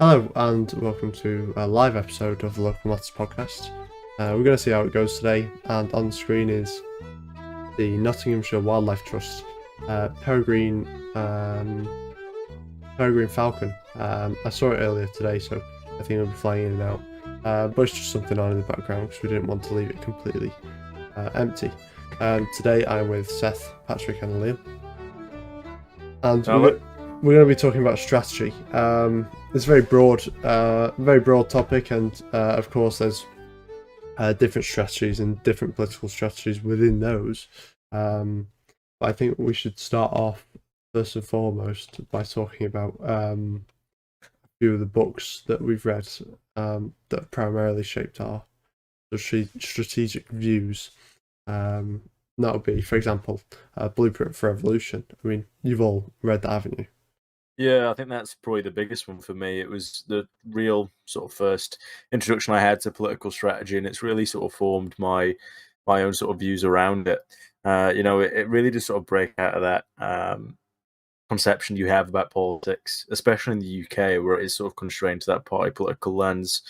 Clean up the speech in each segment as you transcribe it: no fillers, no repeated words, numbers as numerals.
Hello and welcome to a live episode of the Local Matters podcast. We're going to see how it goes today, and on the screen is the Nottinghamshire Wildlife Trust peregrine falcon. I saw it earlier today, so I think it'll be flying in and out. But it's just something on in the background because we didn't want to leave it completely empty. Today I'm with Seth, Patrick, and Liam, and we're going to be talking about strategy. It's a very broad topic, and of course, there's different strategies and different political strategies within those. But I think we should start off first and foremost by talking about a few of the books that we've read that primarily shaped our strategic views. That would be, for example, Blueprint for Evolution. I mean, you've all read that, haven't you? Yeah, I think that's probably the biggest one for me. It was the real sort of first introduction I had to political strategy, and it's really sort of formed my own sort of views around it. It really just sort of break out of that conception you have about politics, especially in the UK, where it is sort of constrained to that party political lens.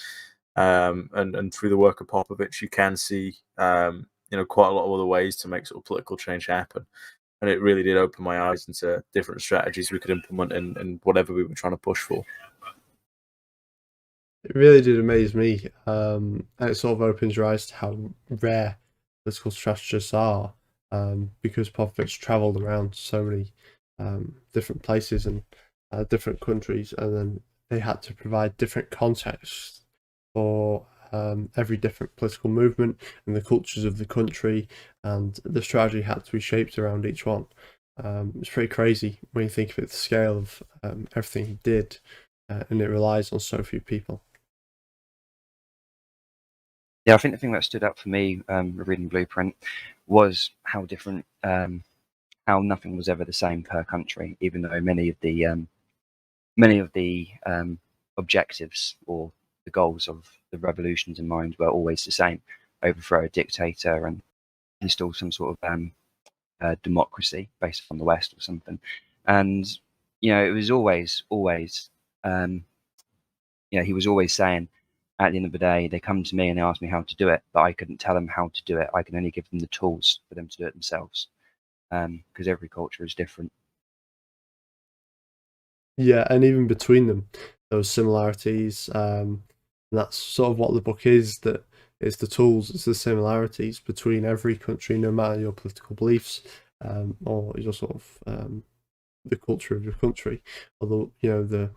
And through the work of Popovich, you can see quite a lot of other ways to make sort of political change happen. And it really did open my eyes into different strategies we could implement in whatever we were trying to push for. It really did amaze me, and it sort of opens your eyes to how rare political strategists are, because Popovich travelled around so many different places and different countries, and then they had to provide different contexts for every different political movement and the cultures of the country, and the strategy had to be shaped around each one. It's pretty crazy when you think of it, the scale of everything he did, and it relies on so few people. Yeah, I think the thing that stood out for me reading Blueprint was how different, how nothing was ever the same per country, even though many of the objectives or the goals of the revolutions in mind were always the same: overthrow a dictator and install some sort of democracy based on the West or something. And it was always, he was always saying, at the end of the day, they come to me and they ask me how to do it, but I couldn't tell them how to do it. I can only give them the tools for them to do it themselves, because every culture is different. Yeah, and even between them, those similarities. And that's sort of what the book is. That it's the tools, it's the similarities between every country, no matter your political beliefs, or your sort of the culture of your country, or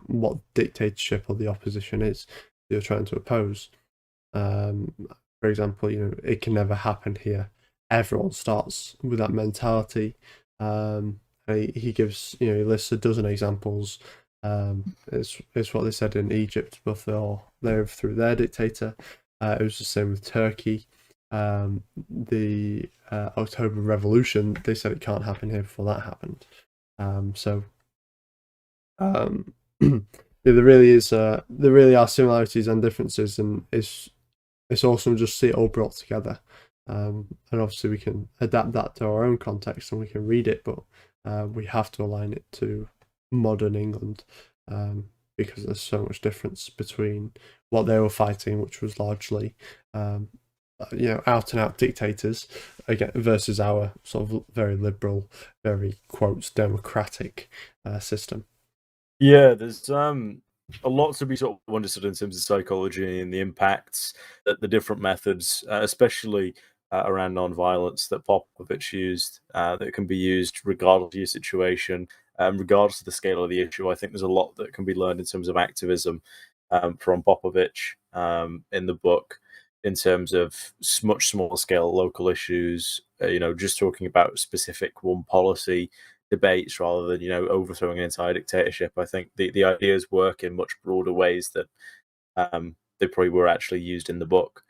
what dictatorship or the opposition is you're trying to oppose. For example, it can never happen here. Everyone starts with that mentality. He gives, he lists a dozen examples. It's what they said in Egypt before they overthrew their dictator. It was the same with Turkey. The October Revolution, they said it can't happen here before that happened. There really are similarities and differences, and it's awesome just to see it all brought together. And obviously we can adapt that to our own context and we can read it, but we have to align it to modern England, because there's so much difference between what they were fighting, which was largely out and out dictators, again, versus our sort of very liberal, very quotes democratic system. Yeah, there's a lot to be sort of understood in terms of psychology and the impacts that the different methods, especially around non-violence, that Popovich used, that can be used regardless of your situation, regardless of the scale of the issue. I think there's a lot that can be learned in terms of activism from Popovich in the book, in terms of much smaller scale local issues, just talking about specific one policy debates rather than overthrowing an entire dictatorship. I think the ideas work in much broader ways that they probably were actually used in the book.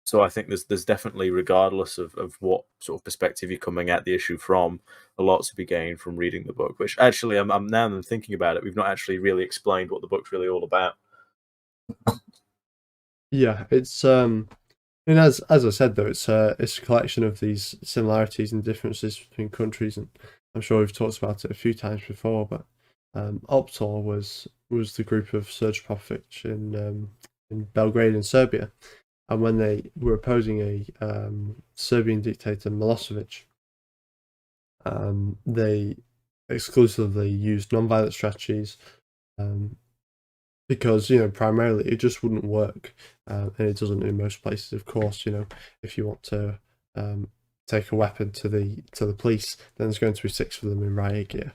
So I think there's definitely, regardless of what sort of perspective you're coming at the issue from, a lot to be gained from reading the book. Which actually, I'm now that I'm thinking about it, we've not actually really explained what the book's really all about. Yeah, it's and as I said though, it's a collection of these similarities and differences between countries, and I'm sure we've talked about it a few times before, but Optor was the group of Serge Popovic in Belgrade in Serbia, and when they were opposing a Serbian dictator Milosevic, they exclusively used non-violent strategies, because primarily it just wouldn't work, and it doesn't in most places. Of course, if you want to take a weapon to the police, then there's going to be 6 of them in riot gear.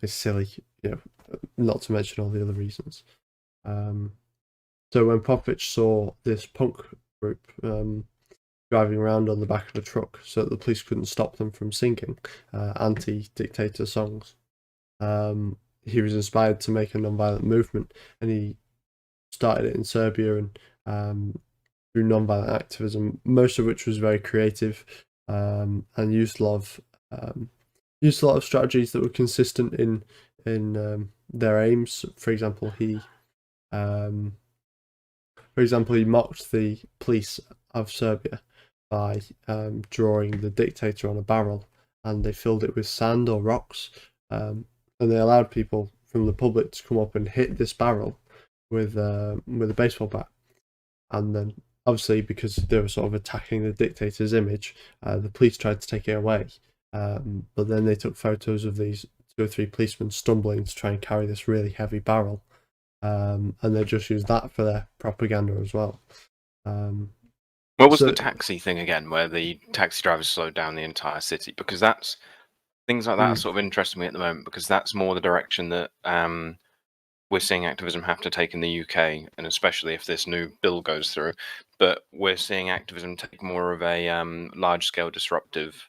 It's silly, not to mention all the other reasons. So when Popovic saw this punk group driving around on the back of a truck so that the police couldn't stop them from singing anti-dictator songs, he was inspired to make a non-violent movement, and he started it in Serbia and through non-violent activism, most of which was very creative, and used a lot of strategies that were consistent in their aims. For example, he mocked the police of Serbia by drawing the dictator on a barrel, and they filled it with sand or rocks, and they allowed people from the public to come up and hit this barrel with a baseball bat. And then, obviously, because they were sort of attacking the dictator's image, the police tried to take it away. But then they took photos of these 2 or 3 policemen stumbling to try and carry this really heavy barrel, and they just used that for their propaganda as well. What was the taxi thing again, where the taxi drivers slowed down the entire city? Because that's things like that are sort of interesting me at the moment, because that's more the direction that we're seeing activism have to take in the UK, and especially if this new bill goes through. But we're seeing activism take more of a large-scale disruptive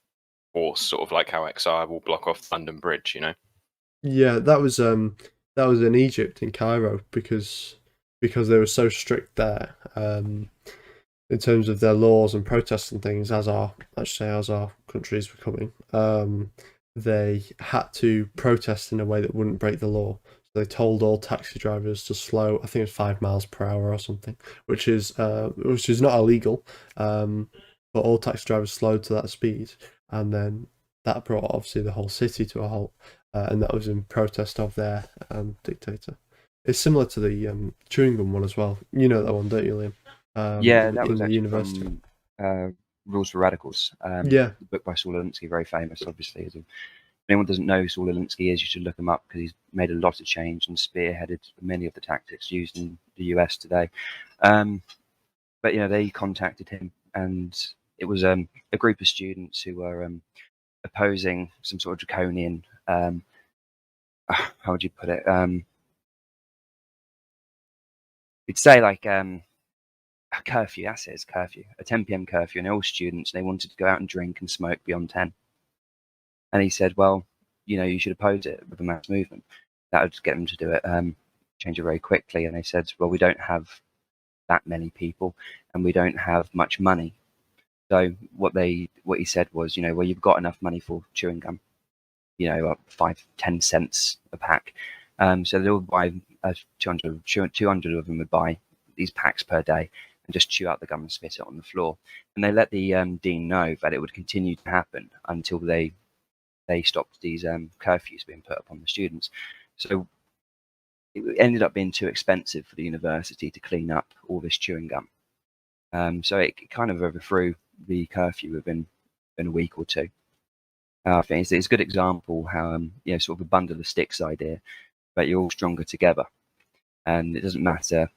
force, sort of like how XR will block off London Bridge, Yeah, that was in Egypt, in Cairo, because they were so strict there, in terms of their laws and protests and things, as our country is becoming. They had to protest in a way that wouldn't break the law. So they told all taxi drivers to slow. I think it's 5 miles per hour or something, which is not illegal. But all taxi drivers slowed to that speed, and then that brought obviously the whole city to a halt, and that was in protest of their dictator. It's similar to the chewing gum one as well. You know that one, don't you, Liam? Yeah, that was the actually university. from Rules for Radicals. Yeah. The book by Saul Alinsky, very famous, obviously. If anyone doesn't know who Saul Alinsky is, you should look him up, because he's made a lot of change and spearheaded many of the tactics used in the US today. But they contacted him, and it was a group of students who were opposing some sort of draconian, how would you put it? You'd say like a curfew. That's it, it's curfew, a 10 p.m. curfew, and they're all students, and they wanted to go out and drink and smoke beyond 10. And he said, well, you should oppose it with a mass movement. That would get them to do it, change it very quickly. And they said, well, we don't have that many people, and we don't have much money. So what he said was, well, you've got enough money for chewing gum, 5-10 cents a pack. So they'll buy 200 of them would buy these packs per day and just chew out the gum and spit it on the floor. And they let the dean know that it would continue to happen until they stopped these curfews being put up on the students. So it ended up being too expensive for the university to clean up all this chewing gum. So it kind of overthrew the curfew within a week or two. I think it's a good example how sort of a bundle of sticks idea, but you're all stronger together, and it doesn't matter.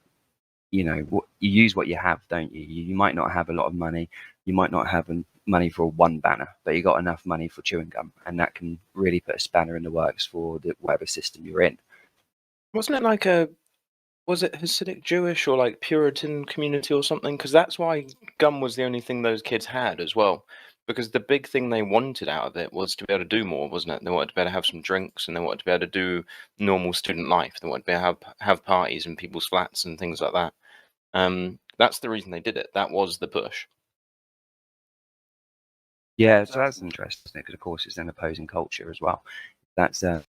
You use what you have, don't you? You might not have a lot of money, you might not have money for one banner, but you got enough money for chewing gum, and that can really put a spanner in the works for whatever system you're in. Wasn't it like was it Hasidic Jewish or like Puritan community or something? Because that's why gum was the only thing those kids had as well. Because the big thing they wanted out of it was to be able to do more, wasn't it? They wanted to be able to have some drinks, and they wanted to be able to do normal student life. They wanted to be able to have parties in people's flats and things like that. That's the reason they did it. That was the push. Yeah, so that's interesting, because of course it's then opposing culture as well. That's that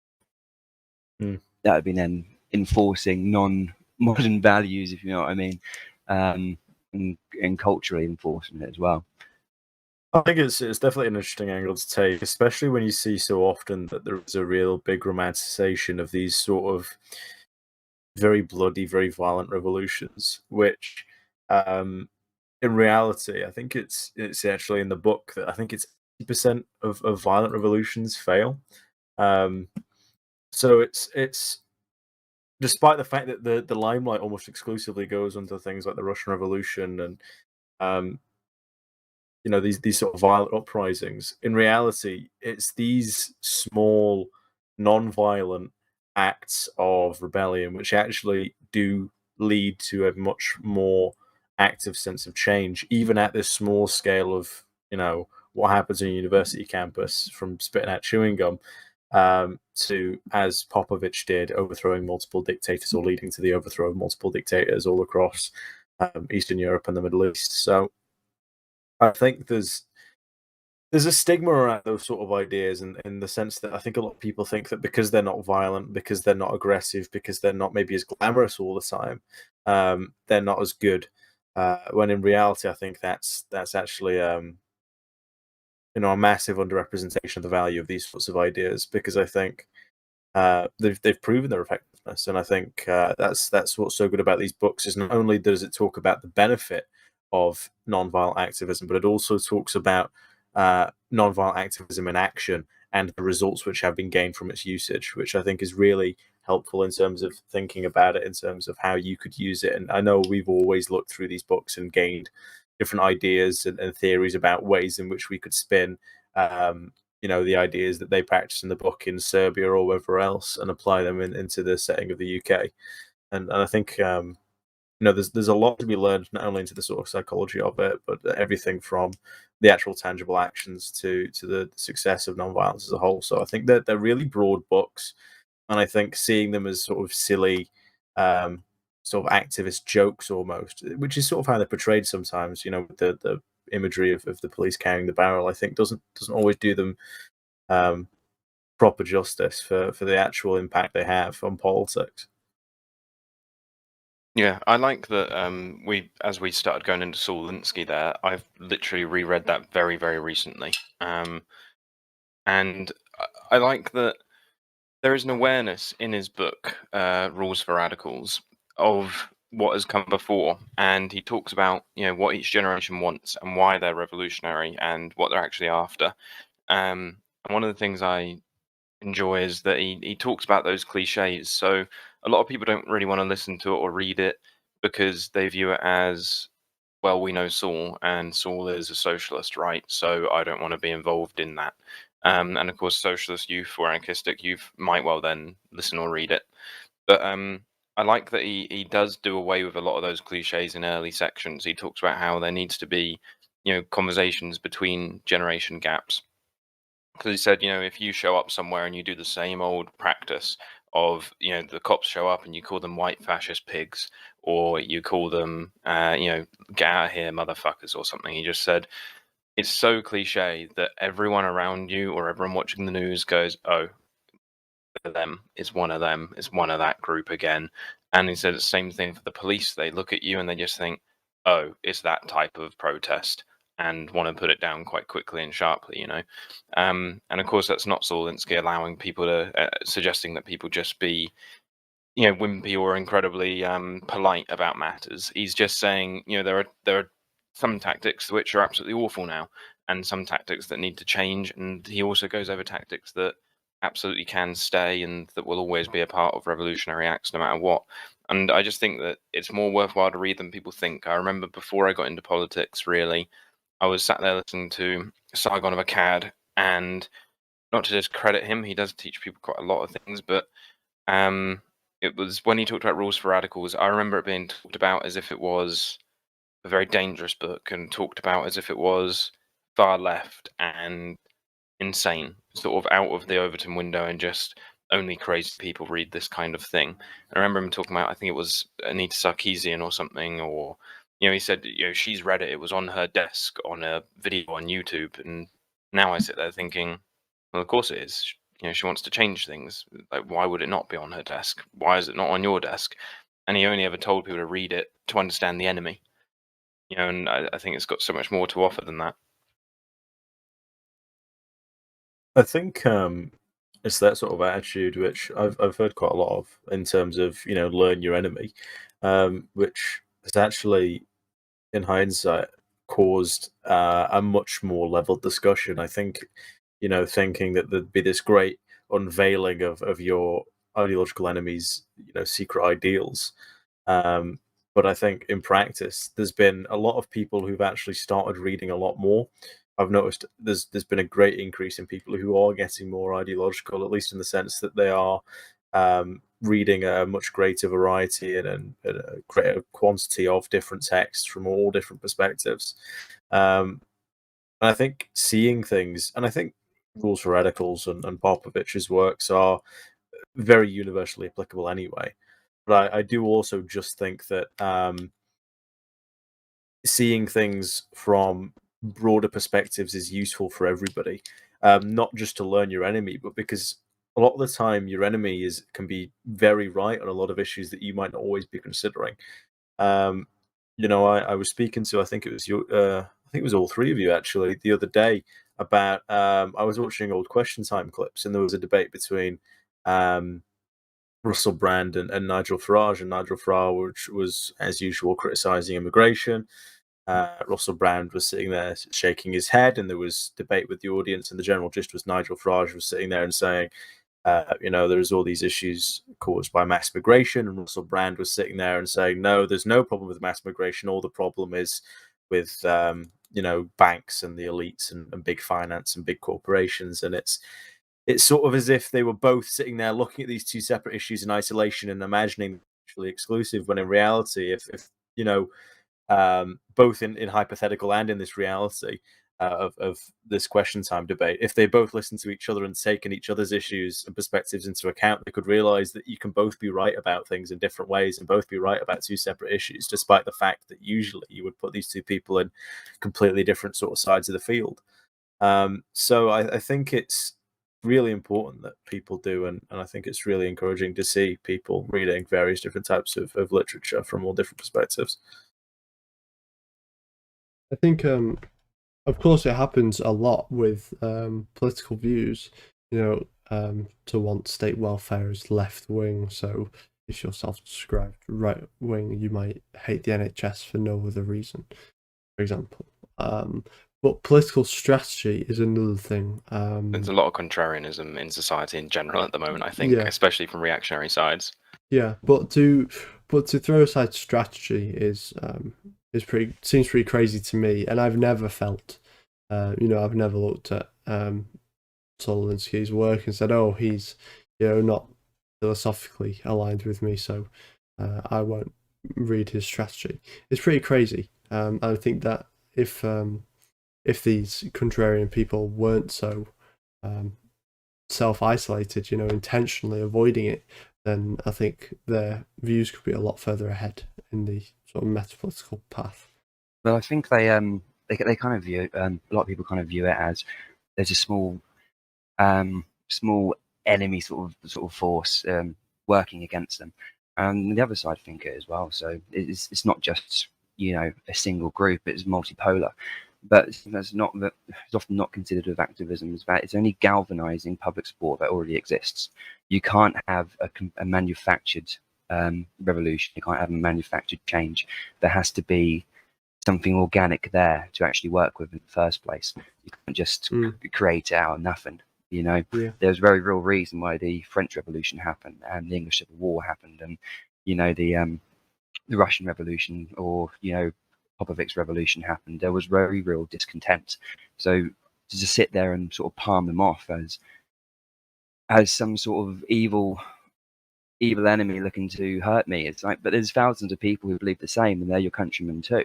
would be then enforcing non-modern values, if you know what I mean, and culturally enforcing it as well. I think it's definitely an interesting angle to take, especially when you see so often that there is a real big romanticization of these sort of very bloody, very violent revolutions, which in reality, I think it's actually in the book that I think it's 80% of violent revolutions fail. Um, so it's despite the fact that the limelight almost exclusively goes onto things like the Russian Revolution and um, these sort of violent uprisings. In reality, it's these small, non-violent acts of rebellion which actually do lead to a much more active sense of change, even at this small scale of what happens in a university campus, from spitting out chewing gum to, as Popovich did, overthrowing multiple dictators or leading to the overthrow of multiple dictators all across Eastern Europe and the Middle East. So I think there's a stigma around those sort of ideas, in the sense that I think a lot of people think that because they're not violent, because they're not aggressive, because they're not maybe as glamorous all the time, they're not as good. When in reality, I think that's actually a massive underrepresentation of the value of these sorts of ideas, because I think they've proven their effectiveness, and I think that's what's so good about these books, is not only does it talk about the benefit of nonviolent activism, but it also talks about nonviolent activism in action and the results which have been gained from its usage, which I think is really helpful in terms of thinking about it, in terms of how you could use it. And I know we've always looked through these books and gained different ideas and theories about ways in which we could spin the ideas that they practice in the book in Serbia or wherever else, and apply them into the setting of the UK. And I think there's a lot to be learned, not only into the sort of psychology of it, but everything from the actual tangible actions to the success of nonviolence as a whole. So I think that they're really broad books, and I think seeing them as sort of silly sort of activist jokes almost, which is sort of how they're portrayed sometimes, with the imagery of the police carrying the barrel, I think doesn't always do them proper justice for the actual impact they have on politics. Yeah, I like that. As we started going into Saul Alinsky there, I've literally reread that very, very recently. And I like that there is an awareness in his book, Rules for Radicals, of what has come before, and he talks about what each generation wants and why they're revolutionary and what they're actually after. And one of the things I enjoy is that he talks about those cliches. So a lot of people don't really want to listen to it or read it because they view it as, well, we know Saul, and Saul is a socialist, right? So I don't want to be involved in that. And of course, socialist youth or anarchistic youth might well then listen or read it. But I like that he does do away with a lot of those cliches in early sections. He talks about how there needs to be, conversations between generation gaps. Because he said, if you show up somewhere and you do the same old practice of, the cops show up and you call them white fascist pigs, or you call them, get out of here, motherfuckers, or something. He just said, it's so cliche that everyone around you or everyone watching the news goes, oh, them is one of them, is one of that group again. And he said the same thing for the police. They look at you and they just think, oh, it's that type of protest, and want to put it down quite quickly and sharply. And of course, that's not Saul Alinsky allowing people to, suggesting that people just be, wimpy or incredibly polite about matters. He's just saying, there are some tactics which are absolutely awful now, and some tactics that need to change. And he also goes over tactics that absolutely can stay and that will always be a part of revolutionary acts no matter what. And I just think that it's more worthwhile to read than people think. I remember before I got into politics, really, I was sat there listening to Sargon of Akkad, and not to discredit him, he does teach people quite a lot of things, but it was when he talked about Rules for Radicals, I remember it being talked about as if it was a very dangerous book, and talked about as if it was far left and insane, sort of out of the Overton window, and just only crazy people read this kind of thing. I remember him talking about, I think it was Anita Sarkeesian or something, or he said, she's read it. It was on her desk on a video on YouTube, and now I sit there thinking, well, of course it is. She wants to change things. Like, why would it not be on her desk? Why is it not on your desk? And he only ever told people to read it to understand the enemy. And I think it's got so much more to offer than that. I think it's that sort of attitude which I've heard quite a lot of in terms of learn your enemy, which has actually in hindsight caused a much more leveled discussion. I think thinking that there'd be this great unveiling of your ideological enemies secret ideals. Um, but I think in practice, there's been a lot of people who've actually started reading a lot more. I've noticed there's been a great increase in people who are getting more ideological, at least in the sense that they are reading a much greater variety and a greater quantity of different texts from all different perspectives. And I think seeing things, and I think Rules for Radicals and Popovich's works are very universally applicable anyway. But I do also just think that seeing things from broader perspectives is useful for everybody, not just to learn your enemy, but because a lot of the time your enemy can be very right on a lot of issues that you might not always be considering. Um, I was speaking to, I think it was I think it was all three of you actually the other day about I was watching old Question Time clips, and there was a debate between um, Russell Brand and Nigel Farage, and Nigel Farage was, as usual, criticising immigration. Russell Brand was sitting there shaking his head, and there was debate with the audience. And the general gist was Nigel Farage was sitting there and saying, there's all these issues caused by mass migration, and Russell Brand was sitting there and saying, no, there's no problem with mass migration. All the problem is with banks and the elites and big finance and big corporations, and it's sort of as if they were both sitting there looking at these two separate issues in isolation and imagining them mutually exclusive, when in reality, if both in hypothetical and in this reality of this Question Time debate, if they both listened to each other and taken each other's issues and perspectives into account, they could realize that you can both be right about things in different ways and both be right about two separate issues, despite the fact that usually you would put these two people in completely different sort of sides of the field. So I think it's really important that people do, and I think it's really encouraging to see people reading various different types of literature from all different perspectives. I think, of course, it happens a lot with political views. To want state welfare as left wing. So if you're self-described right wing, you might hate the NHS for no other reason, for example. But political strategy is another thing. There's a lot of contrarianism in society in general at the moment, I think, Yeah. especially from reactionary sides. Yeah, but to throw aside strategy seems pretty crazy to me, and I've never felt, I've never looked at Solinsky's work and said, oh, he's not philosophically aligned with me, so I won't read his strategy. It's pretty crazy. I think that if these contrarian people weren't so self-isolated, intentionally avoiding it, then I think their views could be a lot further ahead in the sort of metapolitical path. Well, I think they kind of view a lot of people kind of view it as there's a small enemy sort of force working against them, and the other side think it as well. So it's not just a single group; it's multipolar. But it's often not considered of activism. Is that it's only galvanizing public support that already exists. You can't have a manufactured revolution. You can't have a manufactured change. There has to be something organic there to actually work with in the first place. You can't just create it out of nothing. Yeah. There's a very real reason why the French Revolution happened and the English Civil War happened, and the Russian Revolution, or Popovich's revolution happened. There was very real discontent. So to just sit there and sort of palm them off as some sort of evil enemy looking to hurt me, it's like, but there's thousands of people who believe the same, and they're your countrymen too.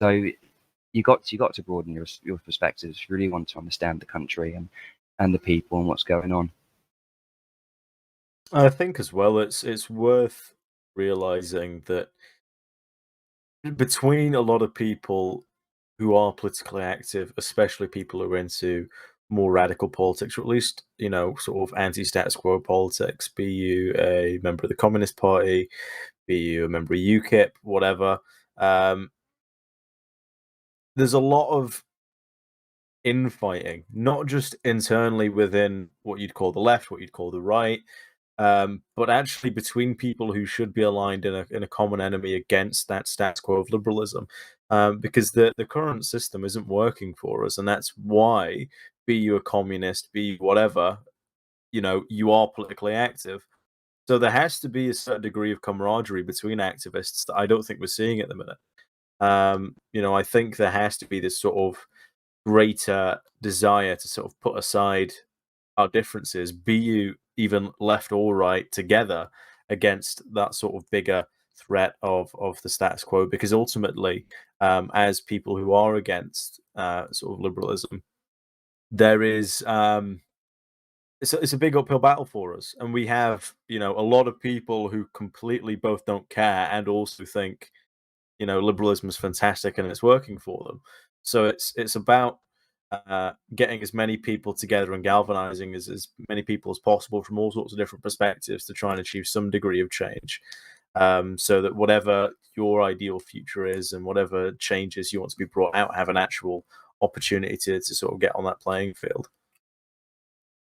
So you got to broaden your perspectives if you really want to understand the country and the people and what's going on. I think as well, it's worth realizing that between a lot of people who are politically active, especially people who are into more radical politics, or at least sort of anti-status quo politics, be you a member of the Communist Party, be you a member of UKIP, whatever, there's a lot of infighting, not just internally within what you'd call the left, what you'd call the right, but actually between people who should be aligned in a common enemy against that status quo of liberalism, because the current system isn't working for us, and that's why, be you a communist, be you whatever, you are politically active. So there has to be a certain degree of camaraderie between activists that I don't think we're seeing at the minute. I think there has to be this sort of greater desire to sort of put aside our differences, be you even left or right, together against that sort of bigger threat of the status quo. Because ultimately, as people who are against sort of liberalism, there is it's a big uphill battle for us, and we have a lot of people who completely both don't care and also think liberalism is fantastic and it's working for them. So it's about getting as many people together and galvanizing as many people as possible from all sorts of different perspectives to try and achieve some degree of change, so that whatever your ideal future is and whatever changes you want to be brought out have an actual opportunity to sort of get on that playing field.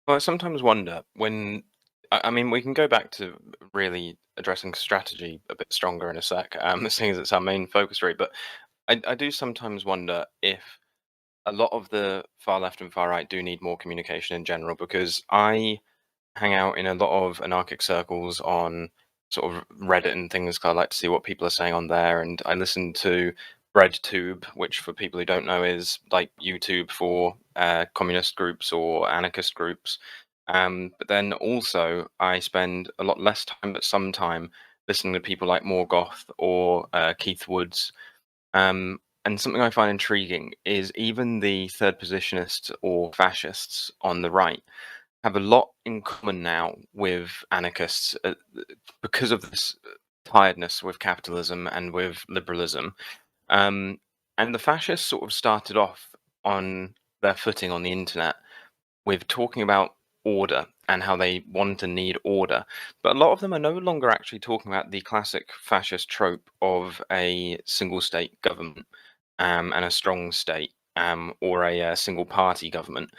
Well, I sometimes wonder when, I mean, we can go back to really addressing strategy a bit stronger in a sec, seeing as it's our main focus rate, but I do sometimes wonder if a lot of the far left and far right do need more communication in general, because I hang out in a lot of anarchic circles on sort of Reddit and things, 'cause I like to see what people are saying on there, and I listen to BreadTube, which for people who don't know is like YouTube for communist groups or anarchist groups. But then also I spend a lot less time, but some time listening to people like Morgoth or Keith Woods. And something I find intriguing is even the third positionists or fascists on the right have a lot in common now with anarchists, because of this tiredness with capitalism and with liberalism. And the fascists sort of started off on their footing on the internet with talking about order and how they want and need order. But a lot of them are no longer actually talking about the classic fascist trope of a single state government, and a strong state, or a single party government.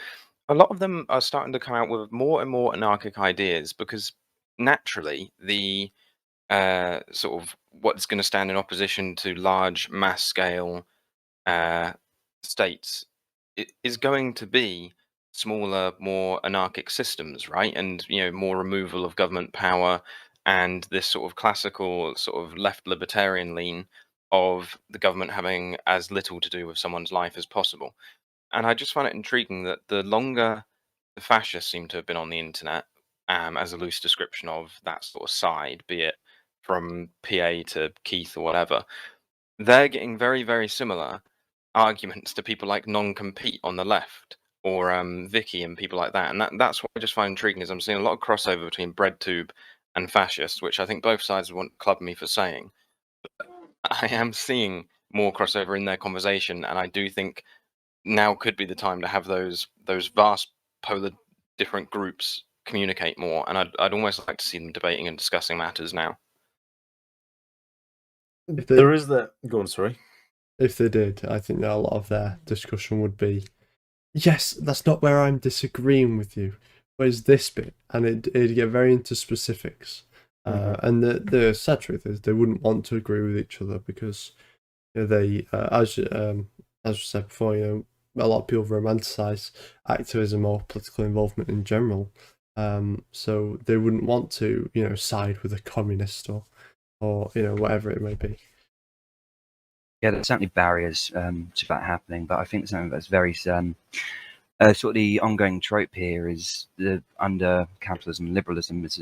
A lot of them are starting to come out with more and more anarchic ideas, because naturally the sort of what's going to stand in opposition to large mass scale uh, states is going to be smaller, more anarchic systems, right? And more removal of government power, and this sort of classical sort of left libertarian lean of the government having as little to do with someone's life as possible. And I just find it intriguing that the longer the fascists seem to have been on the internet, as a loose description of that sort of side, be it from PA to Keith or whatever, they're getting very, very similar arguments to people like non-compete on the left, or Vicky and people like that. And that's what I just find intriguing, is I'm seeing a lot of crossover between BreadTube and fascists, which I think both sides would club me for saying. I am seeing more crossover in their conversation, and I do think now could be the time to have those vast polar different groups communicate more, and I'd almost like to see them debating and discussing matters now. There is that. Go on, sorry. If they did, I think that a lot of their discussion would be, yes, that's not where I'm disagreeing with you. Where's this bit? And it'd get very into specifics. And the sad truth is they wouldn't want to agree with each other, because they, as we said before, a lot of people romanticize activism or political involvement in general. So they wouldn't want to, side with a communist or whatever it may be. Yeah, there's certainly barriers to that happening, but I think something that's very sort of the ongoing trope here is under capitalism and liberalism, is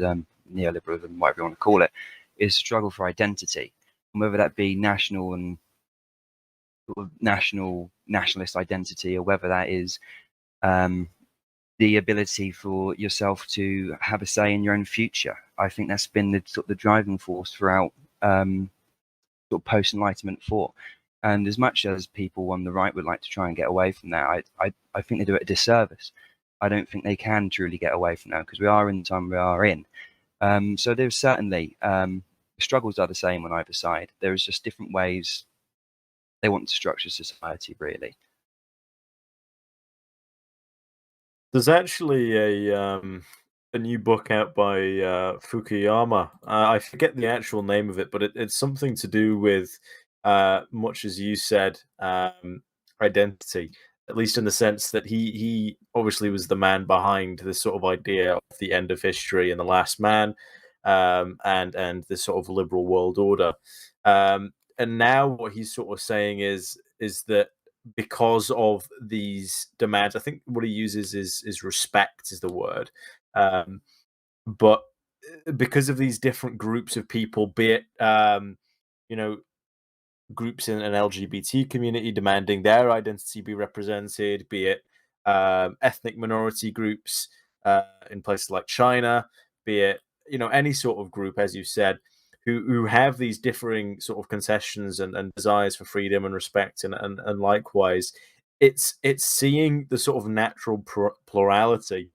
neoliberalism, whatever you want to call it, is struggle for identity, and whether that be national and sort of nationalist identity, or whether that is the ability for yourself to have a say in your own future. I think that's been the sort of the driving force throughout sort of post-Enlightenment thought. And as much as people on the right would like to try and get away from that, I think they do it a disservice. I don't think they can truly get away from that, because we are in the time we are in. So there's certainly struggles are the same on either side. There's just different ways they want to structure society, really. There's actually a new book out by Fukuyama. I forget the actual name of it, but it's something to do with much as you said, identity. At least in the sense that he obviously was the man behind this sort of idea of the end of history and the last man, and this sort of liberal world order. And now what he's sort of saying is that because of these demands, I think what he uses is respect is the word. Um, but because of these different groups of people, be it you know groups in an LGBT community demanding their identity be represented, be it ethnic minority groups in places like China, be it any sort of group, as you said, who have these differing sort of concessions and desires for freedom and respect, and likewise, it's seeing the sort of natural plurality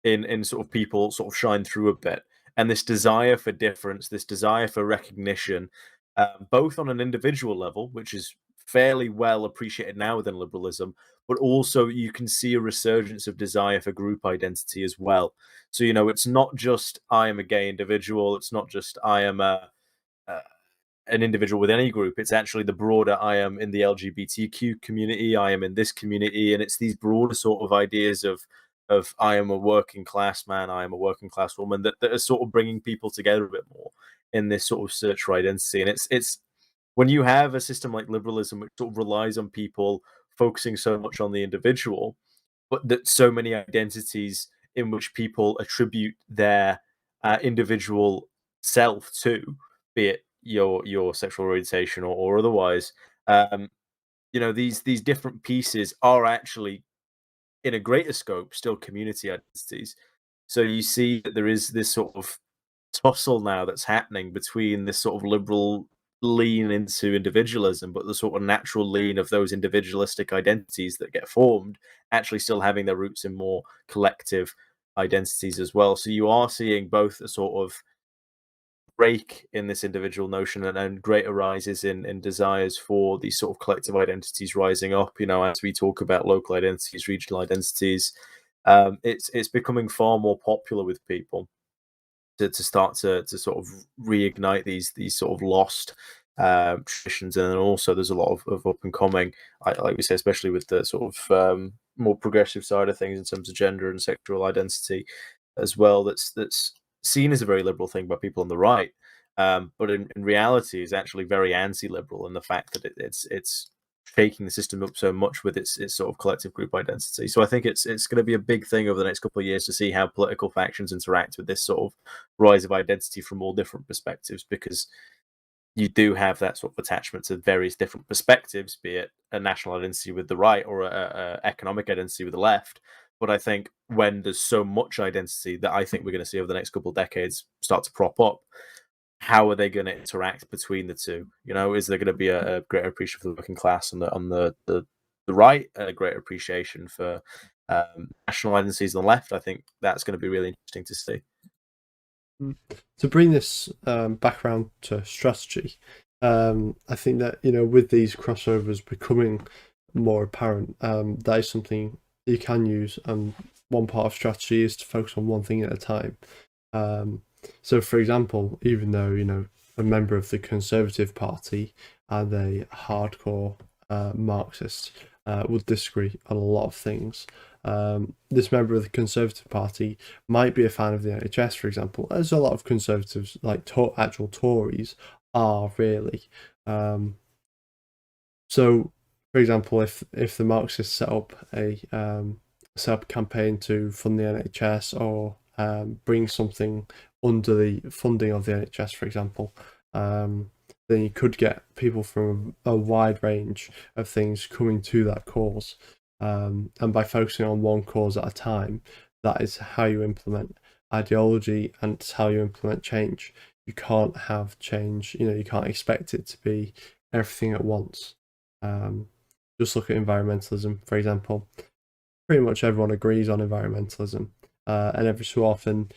in sort of people sort of shine through a bit, and this desire for difference, this desire for recognition, both on an individual level, which is fairly well appreciated now within liberalism, but also you can see a resurgence of desire for group identity as well. So it's not just I am a gay individual, it's not just I am a an individual with any group. It's actually the broader I am in the LGBTQ community, I am in this community, and it's these broader sort of ideas of I am a working class man, I am a working class woman, that are sort of bringing people together a bit more in this sort of search for identity. And it's when you have a system like liberalism, which sort of relies on people focusing so much on the individual, but that so many identities in which people attribute their individual self to, be it your sexual orientation or otherwise. Um, these different pieces are actually in a greater scope still community identities. So you see that there is this sort of tussle now that's happening between this sort of liberal lean into individualism, but the sort of natural lean of those individualistic identities that get formed actually still having their roots in more collective identities as well. So you are seeing both a sort of break in this individual notion and greater rises in desires for these sort of collective identities rising up. As we talk about local identities, regional identities, it's becoming far more popular with people to start to sort of reignite these sort of lost traditions. And then also there's a lot of up and coming, like we say, especially with the sort of more progressive side of things in terms of gender and sexual identity as well, that's seen as a very liberal thing by people on the right, but in reality is actually very anti-liberal in the fact that it's shaking the system up so much with its sort of collective group identity. So I think it's going to be a big thing over the next couple of years to see how political factions interact with this sort of rise of identity from all different perspectives, because you do have that sort of attachment to various different perspectives, be it a national identity with the right or a economic identity with the left. But I think when there's so much identity that I think we're going to see over the next couple of decades start to prop up, how are they going to interact between the two? Is there going to be a greater appreciation for the working class on the right, a greater appreciation for national identities on the left? I think that's going to be really interesting to see. To bring this background to strategy, I think that with these crossovers becoming more apparent, that is something you can use, and one part of strategy is to focus on one thing at a time. So for example, even though a member of the Conservative Party and a hardcore Marxist would disagree on a lot of things, this member of the Conservative Party might be a fan of the NHS, for example, as a lot of Conservatives, like actual Tories, are really. So, for example, if the Marxists set up a campaign to fund the NHS, or bring something under the funding of the NHS, for example, then you could get people from a wide range of things coming to that cause. And by focusing on one cause at a time, that is how you implement ideology, and it's how you implement change. You can't have change, you can't expect it to be everything at once. Just look at environmentalism, for example. Pretty much everyone agrees on environmentalism, and every so often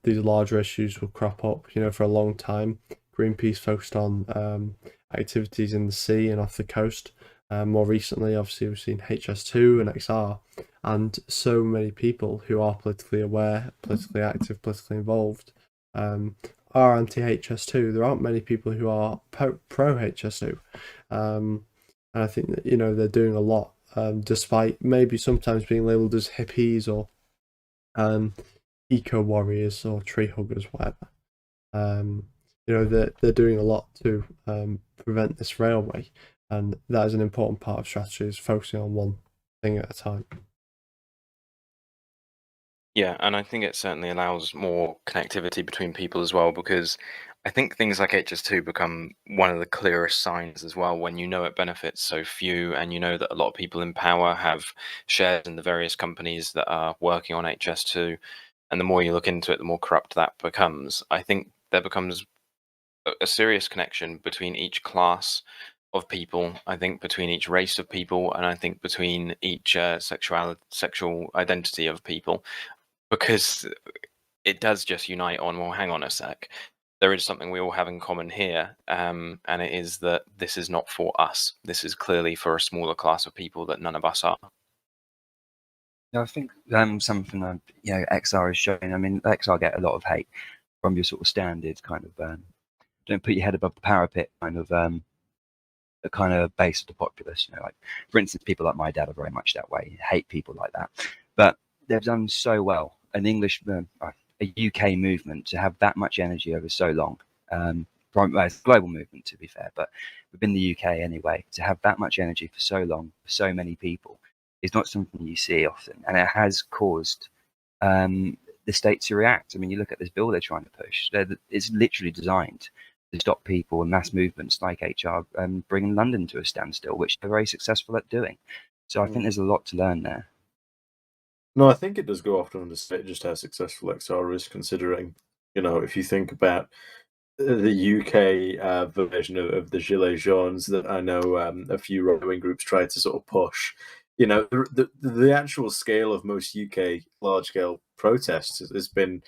these larger issues will crop up. For a long time, Greenpeace focused on activities in the sea and off the coast. More recently, obviously, we've seen HS2 and XR, and so many people who are politically aware, politically active, politically involved, are anti-HS2. There aren't many people who are pro-HS2, and I think that they're doing a lot, despite maybe sometimes being labelled as hippies or eco warriors or tree huggers, whatever. They're doing a lot to prevent this railway, and that is an important part of strategy, is focusing on one thing at a time. Yeah, and I think it certainly allows more connectivity between people as well, because I think things like HS2 become one of the clearest signs as well when it benefits so few, and that a lot of people in power have shares in the various companies that are working on HS2. And the more you look into it, the more corrupt that becomes. I think there becomes a serious connection between each class of people, I think between each race of people, and I think between each sexual identity of people, because it does just unite on, well, hang on a sec, there is something we all have in common here, and it is that this is not for us. This is clearly for a smaller class of people that none of us are. I think something that XR is showing. I mean, XR get a lot of hate from your sort of standard kind of don't put your head above the parapet kind of the kind of base of the populace. Like for instance, people like my dad are very much that way. Hate people like that, but they've done so well. An English, a UK movement to have that much energy over so long. It's a global movement, to be fair, but within the UK anyway, to have that much energy for so long, for so many people, is not something you see often, and it has caused the state to react. I mean, you look at this bill they're trying to push; it's literally designed to stop people and mass movements like HR bringing London to a standstill, which they're very successful at doing. So I think there's a lot to learn there. No, I think it does go off to understate just how successful XR is, considering, if you think about the UK version of the Gilets Jaunes that I know a few right-wing groups tried to sort of push. The actual scale of most UK large-scale protests has been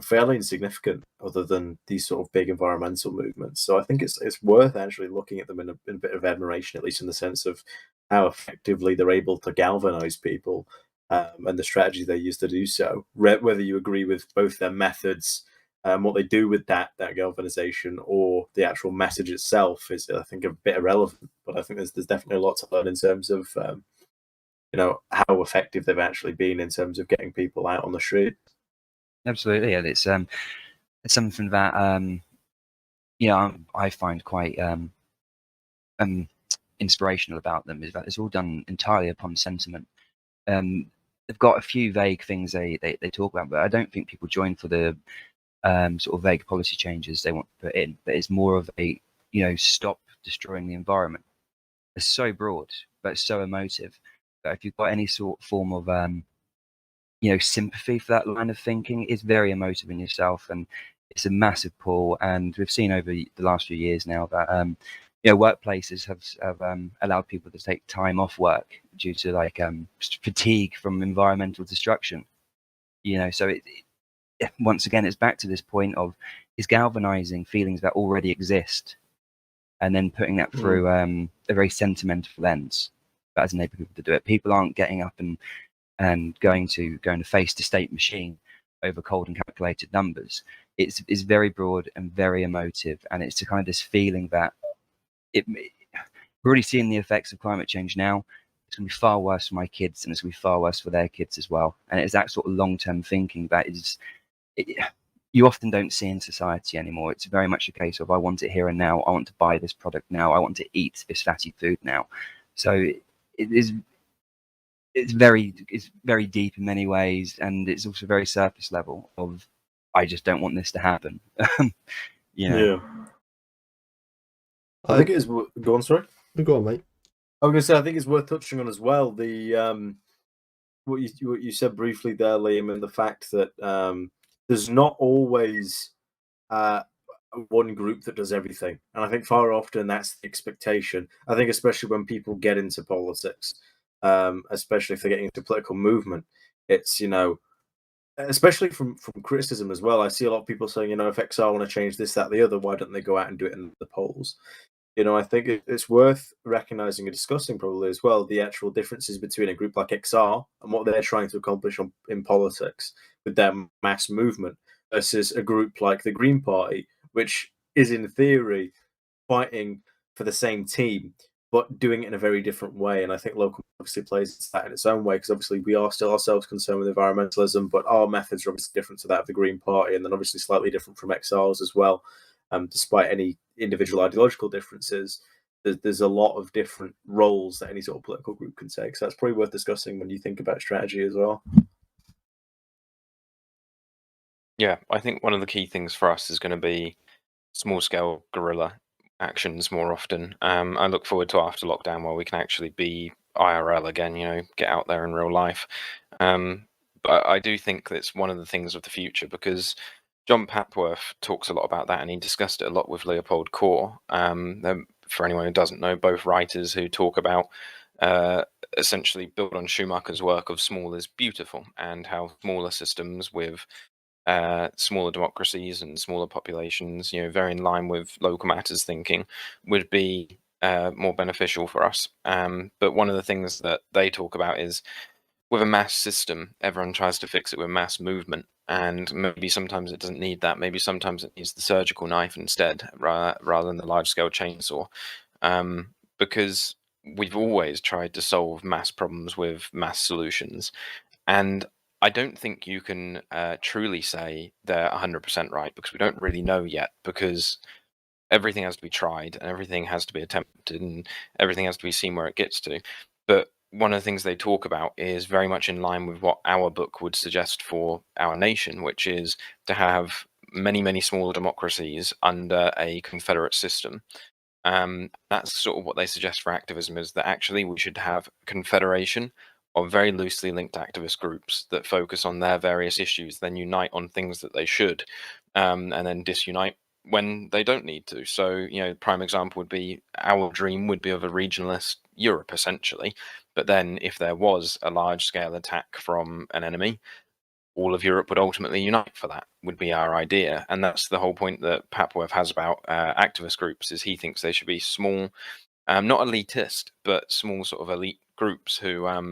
fairly insignificant, other than these sort of big environmental movements. So I think it's worth actually looking at them in a bit of admiration, at least in the sense of how effectively they're able to galvanize people, and the strategy they use to do so. Whether you agree with both their methods, what they do with that galvanization, or the actual message itself, is, I think, a bit irrelevant. But I think there's definitely a lot to learn in terms of how effective they've actually been in terms of getting people out on the street. Absolutely, and it's something that I find quite inspirational about them, is that it's all done entirely upon sentiment. They've got a few vague things they talk about, but I don't think people join for the sort of vague policy changes they want to put in. But it's more of a stop destroying the environment. It's so broad, but it's so emotive. But if you've got any sort of form of sympathy for that line of thinking, is very emotive in yourself, and it's a massive pull. And we've seen over the last few years now that workplaces have allowed people to take time off work due to fatigue from environmental destruction. So once again, it's back to this point of is galvanizing feelings that already exist, and then putting that through a very sentimental lens that has enabled people to do it. People aren't getting up and going to face the state machine over cold and calculated numbers. It's very broad and very emotive, and it's kind of this feeling that we're already seeing the effects of climate change now. It's going to be far worse for my kids, and it's going to be far worse for their kids as well. And it's that sort of long-term thinking that you often don't see in society anymore. It's very much a case of, I want it here and now. I want to buy this product now. I want to eat this fatty food now. So it's very deep in many ways, and it's also very surface level of, I just don't want this to happen. Yeah. I think it is. Go on, sorry. Go on, mate. I was going to say, I think it's worth touching on as well the what you said briefly there, Liam, and the fact that there's not always one group that does everything, and I think far often that's the expectation. I think especially when people get into politics, especially if they're getting into political movement, it's especially from criticism as well. I see a lot of people saying, if XR want to change this, that, the other, why don't they go out and do it in the polls? I think it's worth recognizing and discussing probably as well the actual differences between a group like XR and what they're trying to accomplish in politics with their mass movement versus a group like the Green Party, which is in theory fighting for the same team, but doing it in a very different way. And I think local obviously plays that in its own way, because obviously we are still ourselves concerned with environmentalism, but our methods are obviously different to that of the Green Party, and then obviously slightly different from XR's as well. Despite any individual ideological differences, there's a lot of different roles that any sort of political group can take. So that's probably worth discussing when you think about strategy as well. Yeah, I think one of the key things for us is going to be small scale guerrilla actions more often. I look forward to after lockdown where we can actually be IRL again, get out there in real life. But I do think that's one of the things of the future, because John Papworth talks a lot about that, and he discussed it a lot with Leopold Kohr. For anyone who doesn't know, both writers who talk about essentially build on Schumacher's work of small is beautiful, and how smaller systems with smaller democracies and smaller populations, very in line with local matters thinking, would be more beneficial for us. But one of the things that they talk about is, with a mass system, everyone tries to fix it with mass movement, and maybe sometimes it doesn't need that. Maybe sometimes it needs the surgical knife instead, rather than the large-scale chainsaw, because we've always tried to solve mass problems with mass solutions, and I don't think you can truly say they're 100% right, because we don't really know yet, because everything has to be tried and everything has to be attempted and everything has to be seen where it gets to. But one of the things they talk about is very much in line with what our book would suggest for our nation, which is to have many, many smaller democracies under a confederate system. That's sort of what they suggest for activism, is that actually we should have a confederation of very loosely linked activist groups that focus on their various issues, then unite on things that they should, and then disunite when they don't need to. So, prime example would be, our dream would be of a regionalist Europe, essentially. But then if there was a large scale attack from an enemy, all of Europe would ultimately unite for that, would be our idea. And that's the whole point that Papworth has about activist groups, is he thinks they should be small, not elitist, but small sort of elite groups who, are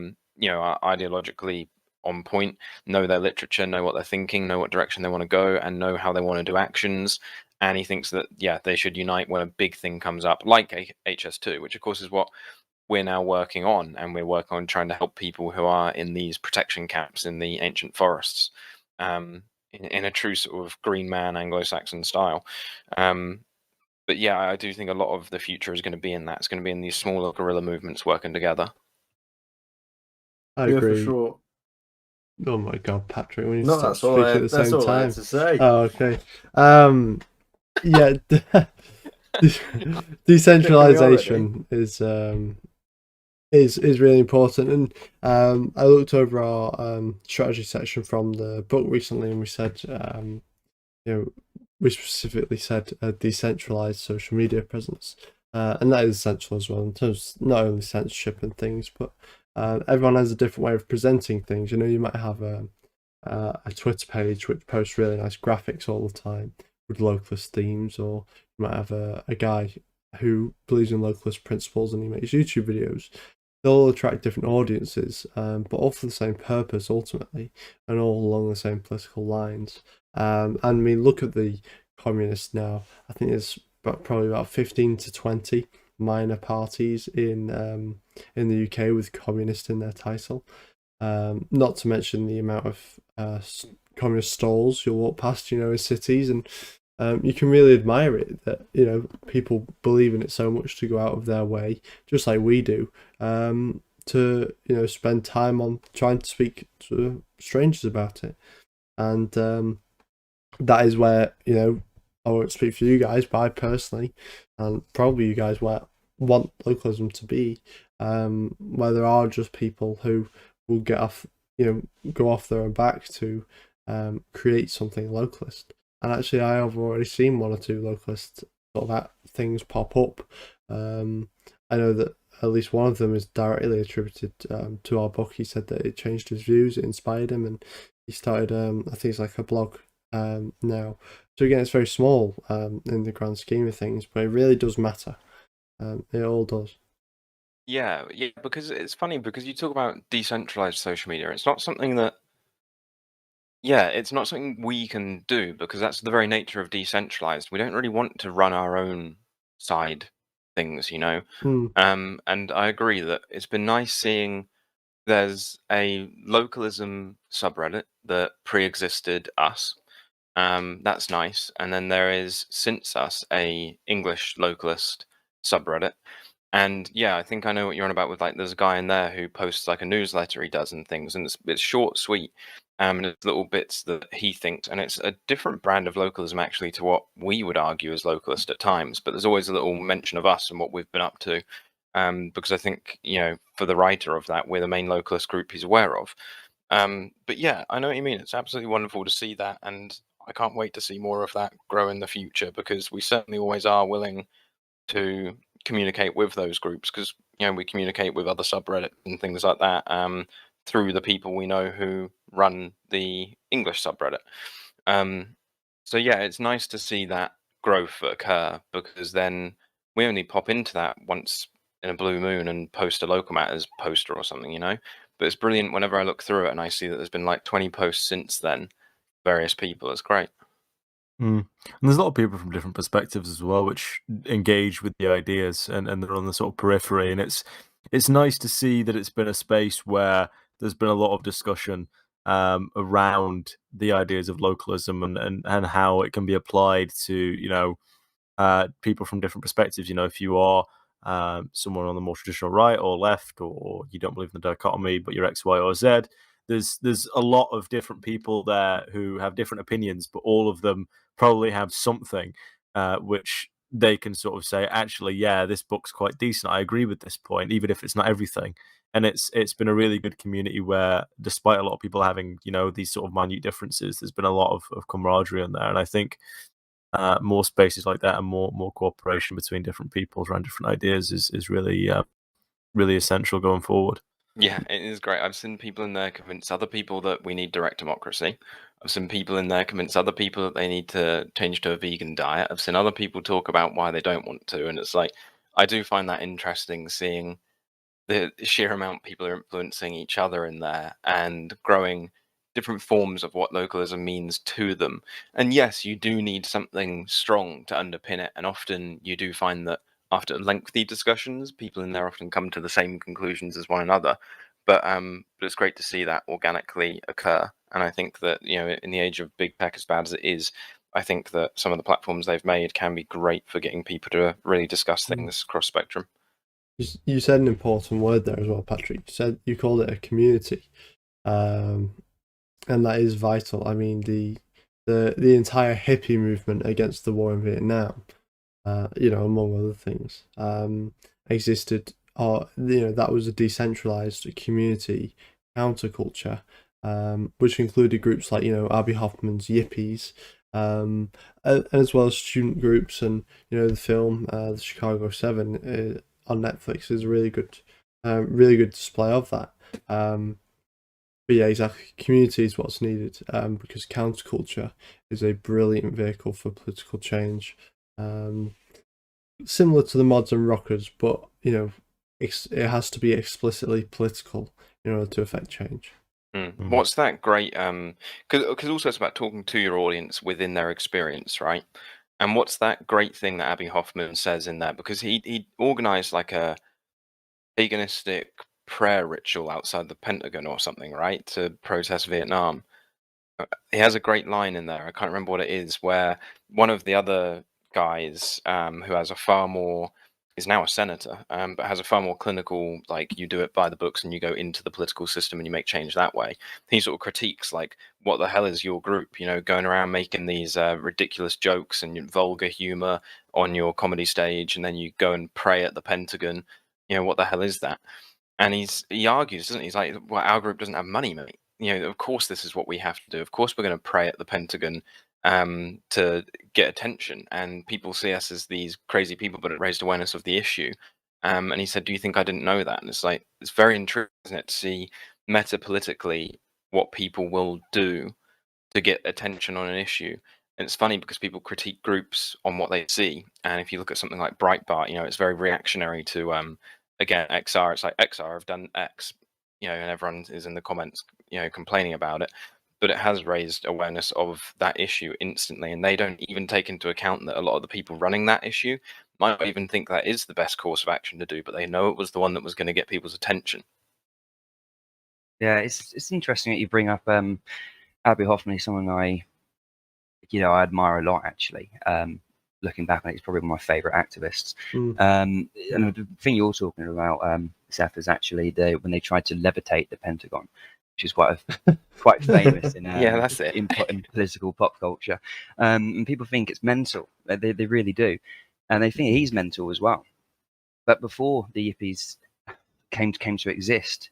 ideologically on point, know their literature, know what they're thinking, know what direction they want to go, and know how they want to do actions. And he thinks that, they should unite when a big thing comes up, like HS2, which of course is what we're now working on, and we're working on trying to help people who are in these protection camps in the ancient forests, in a true sort of Green Man Anglo-Saxon style. But yeah, I do think a lot of the future is going to be in that. It's going to be in these smaller guerrilla movements working together. I Yeah, agree. for sure. Oh my God, Patrick, we need to No, stop that's all speaking I, at the that's same all I had time. to say. Oh, okay. Yeah, decentralization is really important. And I looked over our strategy section from the book recently, and we said, we specifically said a decentralized social media presence, and that is essential as well, in terms of not only censorship and things, but everyone has a different way of presenting things. You might have a Twitter page which posts really nice graphics all the time with localist themes, or you might have a guy who believes in localist principles and he makes YouTube videos. They'll all attract different audiences, but all for the same purpose ultimately, and all along the same political lines. And I mean, look at the communists now. I think there's probably about 15 to 20 minor parties in the UK with communist in their title. Not to mention the amount of communist stalls you'll walk past, in cities, and you can really admire it that people believe in it so much to go out of their way, just like we do, to spend time on trying to speak to strangers about it. And that is where I won't speak for you guys, but I personally, and probably you guys, want localism to be, where there are just people who will get off, go off their own back to create something localist. And actually, I have already seen one or two localist sort of things pop up. I know that at least one of them is directly attributed to our book. He said that it changed his views, it inspired him, and he started, I think it's like a blog now. So again, it's very small in the grand scheme of things, but it really does matter. It all does. Yeah, yeah, because it's funny because you talk about decentralized social media. It's not something that, yeah, it's not something we can do because that's the very nature of decentralized. We don't really want to run our own side things, you know. Mm. And I agree that it's been nice seeing there's a localism subreddit that pre-existed us. That's nice. And then there is since us a English localist subreddit. And yeah, I think I know what you're on about with like there's a guy in there who posts like a newsletter he does and things, and it's short, sweet, and it's little bits that he thinks, and it's a different brand of localism actually to what we would argue as localist at times. But there's always a little mention of us and what we've been up to, because I think for the writer of that, we're the main localist group he's aware of. But yeah, I know what you mean. It's absolutely wonderful to see that, and I can't wait to see more of that grow in the future because we certainly always are willing to communicate with those groups because we communicate with other subreddits and things like that through the people we know who run the English subreddit. So yeah, it's nice to see that growth occur because then we only pop into that once in a blue moon and post a local matters poster or something, But it's brilliant whenever I look through it and I see that there's been like 20 posts since then, various people. It's great. And there's a lot of people from different perspectives as well, which engage with the ideas and they're on the sort of periphery. And it's nice to see that it's been a space where there's been a lot of discussion around the ideas of localism and how it can be applied to people from different perspectives. If you are someone on the more traditional right or left, or you don't believe in the dichotomy, but you're X, Y, or Z, there's a lot of different people there who have different opinions, but all of them probably have something which they can sort of say, actually, yeah, this book's quite decent. I agree with this point, even if it's not everything. And it's been a really good community where, despite a lot of people having these sort of minute differences, there's been a lot of camaraderie in there. And I think more spaces like that and more cooperation between different peoples around different ideas is really really essential going forward. Yeah, it is great. I've seen people in there convince other people that we need direct democracy. I've seen people in there convince other people that they need to change to a vegan diet. I've seen other people talk about why they don't want to, and it's like I do find that interesting seeing the sheer amount people are influencing each other in there and growing different forms of what localism means to them. And yes, you do need something strong to underpin it. And often you do find that after lengthy discussions, people in there often come to the same conclusions as one another. But it's great to see that organically occur. And I think that, in the age of big tech, as bad as it is, I think that some of the platforms they've made can be great for getting people to really discuss things cross spectrum. You said an important word there as well, Patrick. You called it a community, and that is vital. I mean, the entire hippie movement against the war in Vietnam, among other things, existed. Or that was a decentralized community counterculture, which included groups like Abby Hoffman's Yippies, as well as student groups, and the film the Chicago 7 on Netflix is a really good display of that. But yeah, exactly. Community is what's needed, because counterculture is a brilliant vehicle for political change, similar to the mods and rockers, but it has to be explicitly political in order to affect change. What's that great? Because also it's about talking to your audience within their experience, right? And what's that great thing that Abby Hoffman says in there? Because he organized like a paganistic prayer ritual outside the Pentagon or something, right, to protest Vietnam. He has a great line in there. I can't remember what it is, where one of the other guys who has a far more is now a senator, but has a far more clinical, like you do it by the books and you go into the political system and you make change that way. He sort of critiques like, what the hell is your group? Going around making these ridiculous jokes and vulgar humor on your comedy stage, and then you go and pray at the Pentagon. What the hell is that? And he argues, doesn't he? He's like, well, our group doesn't have money, mate. Of course this is what we have to do. Of course we're going to pray at the Pentagon to get attention, and people see us as these crazy people, but it raised awareness of the issue. And he said, do you think I didn't know that? And it's like, it's very intriguing, isn't it, to see meta-politically what people will do to get attention on an issue. And it's funny because people critique groups on what they see, and if you look at something like Breitbart, it's very reactionary to again XR. It's like XR have done X, and everyone is in the comments, complaining about it. But it has raised awareness of that issue instantly, and they don't even take into account that a lot of the people running that issue might not even think that is the best course of action to do, but they know it was the one that was going to get people's attention. Yeah, it's interesting that you bring up Abby Hoffman is someone I admire a lot, actually. Looking back on it, he's probably one of my favourite activists. And the thing you're talking about, Seth, is actually when they tried to levitate the Pentagon, which is quite famous in Yeah, that's it. in political pop culture. And people think it's mental. They really do, and they think he's mental as well. But before the yippies came to exist,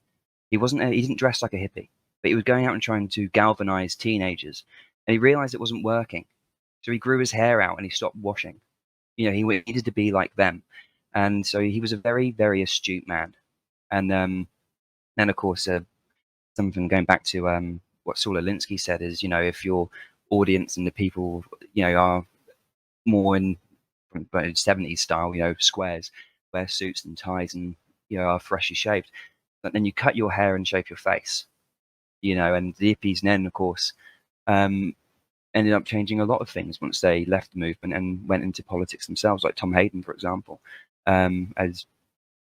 he didn't dress like a hippie, but he was going out and trying to galvanize teenagers, and he realized it wasn't working. So he grew his hair out and he stopped washing. He needed to be like them. And so he was a very, very astute man. And then, of course, something going back to what Saul Alinsky said is, if your audience and the people, are more in 70s style, squares, wear suits and ties and, are freshly shaved, but then you cut your hair and shape your face, and the hippies then, of course, ended up changing a lot of things once they left the movement and went into politics themselves, like Tom Hayden, for example. As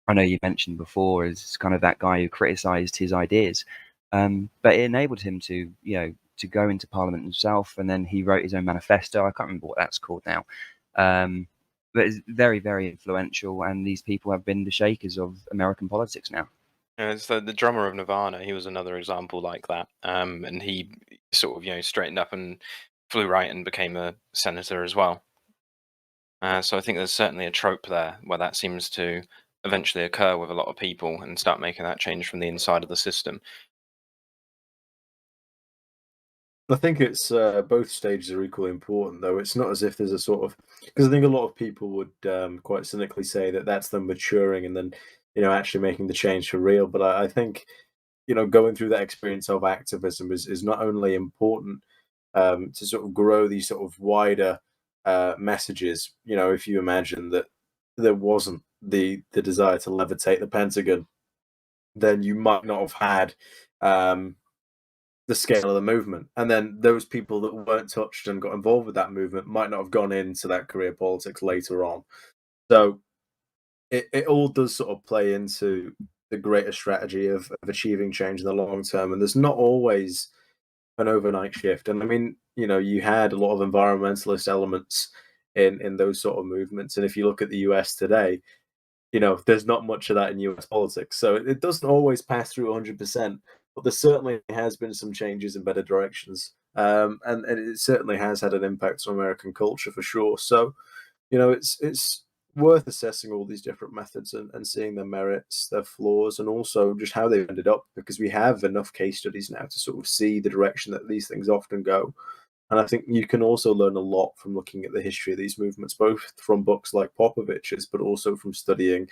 I know you mentioned before, as kind of that guy who criticised his ideas, but it enabled him to go into Parliament himself, and then he wrote his own manifesto. I can't remember what that's called now, but it's very, very influential. And these people have been the shakers of American politics now. It's the drummer of Nirvana. He was another example like that, and he sort of straightened up and flew right and became a senator as well. So I think there's certainly a trope there where that seems to eventually occur with a lot of people and start making that change from the inside of the system. I think it's both stages are equally important, though. It's not as if there's a sort of, because I think a lot of people would quite cynically say that that's them maturing and then actually making the change for real. But I think going through that experience of activism is not only important to sort of grow these sort of wider messages. If you imagine that there wasn't the desire to levitate the Pentagon, then you might not have had the scale of the movement, and then those people that weren't touched and got involved with that movement might not have gone into that career politics later on. So it all does sort of play into the greater strategy of achieving change in the long term, and there's not always an overnight shift. And I mean, you had a lot of environmentalist elements in those sort of movements, and if you look at the US today, there's not much of that in US politics. So it doesn't always pass through 100%, but there certainly has been some changes in better directions. And it certainly has had an impact on American culture for sure. So, it's worth assessing all these different methods and seeing their merits, their flaws, and also just how they've ended up, because we have enough case studies now to sort of see the direction that these things often go. And I think you can also learn a lot from looking at the history of these movements, both from books like Popovich's, but also from studying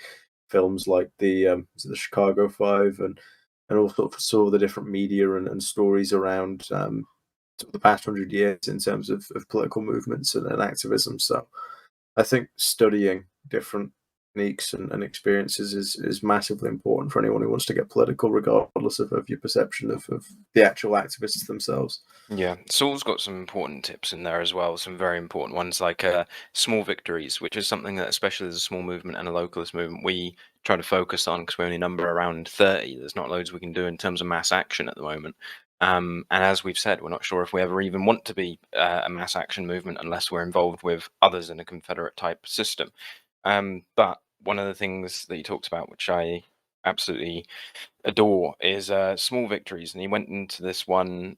films like the Chicago Five and also for sort of the different media and stories around the past 100 years in terms of political movements and activism. So I think studying different techniques and experiences is massively important for anyone who wants to get political, regardless of your perception of the actual activists themselves. Yeah, Saul's got some important tips in there as well, some very important ones like small victories, which is something that, especially as a small movement and a localist movement, we try to focus on because we only number around 30. There's not loads we can do in terms of mass action at the moment. And as we've said, we're not sure if we ever even want to be a mass action movement unless we're involved with others in a Confederate type system. But one of the things that he talks about, which I absolutely adore, is small victories. And he went into this one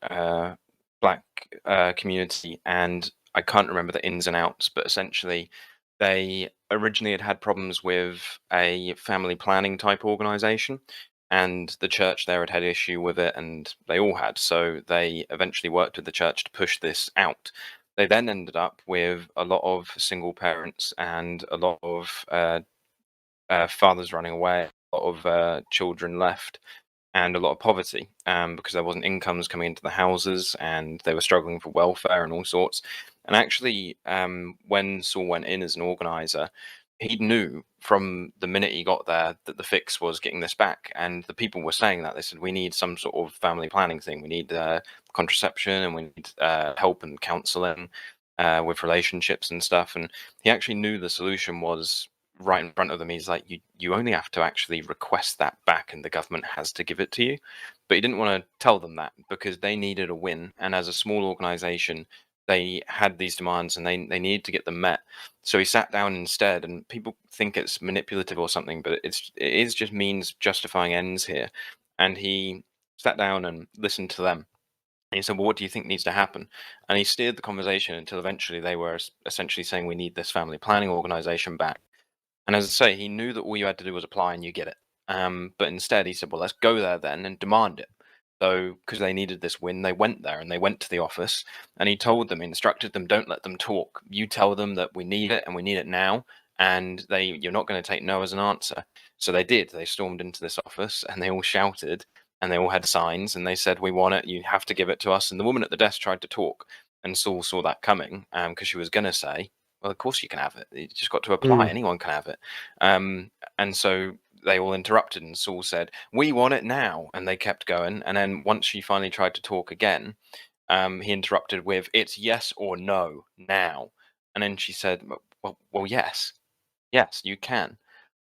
black community, and I can't remember the ins and outs, but essentially they originally had problems with a family planning type organization, and the church there had issue with it, and they all had. So they eventually worked with the church to push this out. They then ended up with a lot of single parents and a lot of fathers running away, a lot of children left, and a lot of poverty because there wasn't incomes coming into the houses, and they were struggling for welfare and all sorts. And actually, when Saul went in as an organizer, he knew from the minute he got there that the fix was getting this back. And the people were saying that. They said, we need some sort of family planning thing. We need contraception, and we need help and counseling with relationships and stuff. And he actually knew the solution was right in front of them. He's like, you only have to actually request that back, and the government has to give it to you. But he didn't want to tell them that because they needed a win. And as a small organization, they had these demands and they needed to get them met. So he sat down instead, and people think it's manipulative or something, but it is just means justifying ends here. And he sat down and listened to them. And he said, well, what do you think needs to happen? And he steered the conversation until eventually they were essentially saying, we need this family planning organization back. And as I say, he knew that all you had to do was apply and you get it. But instead, he said, well, let's go there then and demand it. So, because they needed this win, they went there and they went to the office, and he told them, instructed them, don't let them talk. You tell them that we need it and we need it now, and you're not going to take no as an answer. So they did. They stormed into this office and they all shouted and they all had signs and they said, we want it. You have to give it to us. And the woman at the desk tried to talk, and Saul saw that coming because she was going to say, well, of course you can have it. You just got to apply. Anyone can have it. And so they all interrupted, and Saul said, we want it now. And they kept going. And then once she finally tried to talk again, he interrupted with, it's yes or no now. And then she said, well, yes, you can.